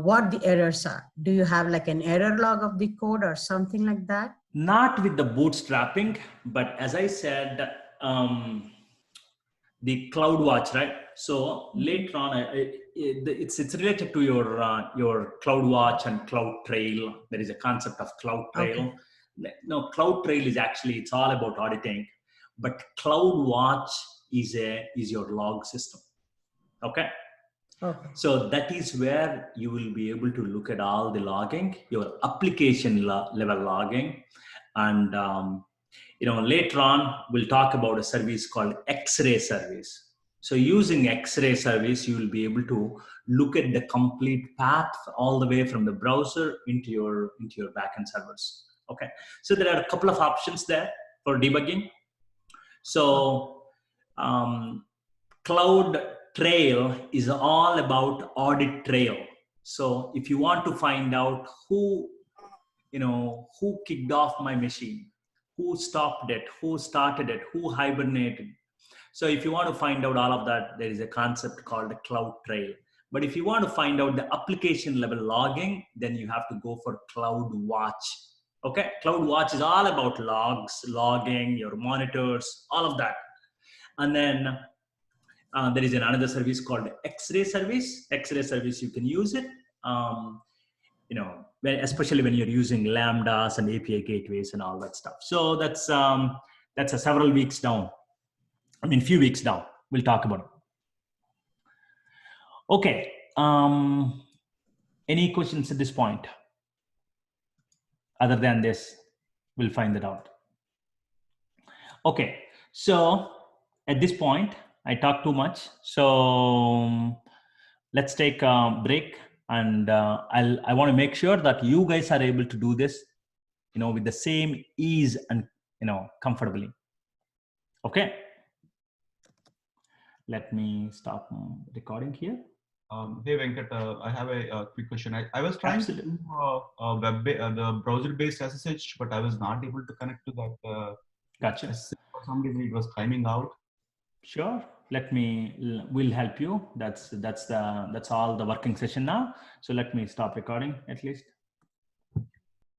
what the errors are? Do you have like an error log of the code or something like that? Not with the bootstrapping, but as I said, the CloudWatch, right? So later on, it's related to your CloudWatch and CloudTrail. There is a concept of CloudTrail. Okay. No, CloudTrail is actually, it's all about auditing, but CloudWatch is your log system. Okay. Okay. So that is where you will be able to look at all the logging, your application level logging, and later on we'll talk about a service called X-ray service. So using X-ray service, you will be able to look at the complete path all the way from the browser into your backend servers. Okay, so there are a couple of options there for debugging. So CloudTrail is all about audit trail. So if you want to find out who kicked off my machine, who stopped it, who started it, who hibernated. So if you want to find out all of that, there is a concept called a cloud trail. But if you want to find out the application level logging, then you have to go for CloudWatch. Okay, CloudWatch is all about logs, logging, your monitors, all of that. And then there is another service called X-ray service. X-ray service, you can use it, especially when you're using Lambdas and API gateways and all that stuff. So that's a several weeks down. Few weeks down. We'll talk about it. Okay. Any questions at this point? Other than this, we'll find it out. Okay. So at this point, I talked too much. So let's take a break, and I want to make sure that you guys are able to do this, with the same ease and comfortably. Okay. Let me stop recording here. Hey Venkat, I have a quick question. I was trying to do the browser-based SSH, but I was not able to connect to that. Gotcha. For some reason, it was timing out. Sure. We'll help you. That's all the working session now. So let me stop recording at least.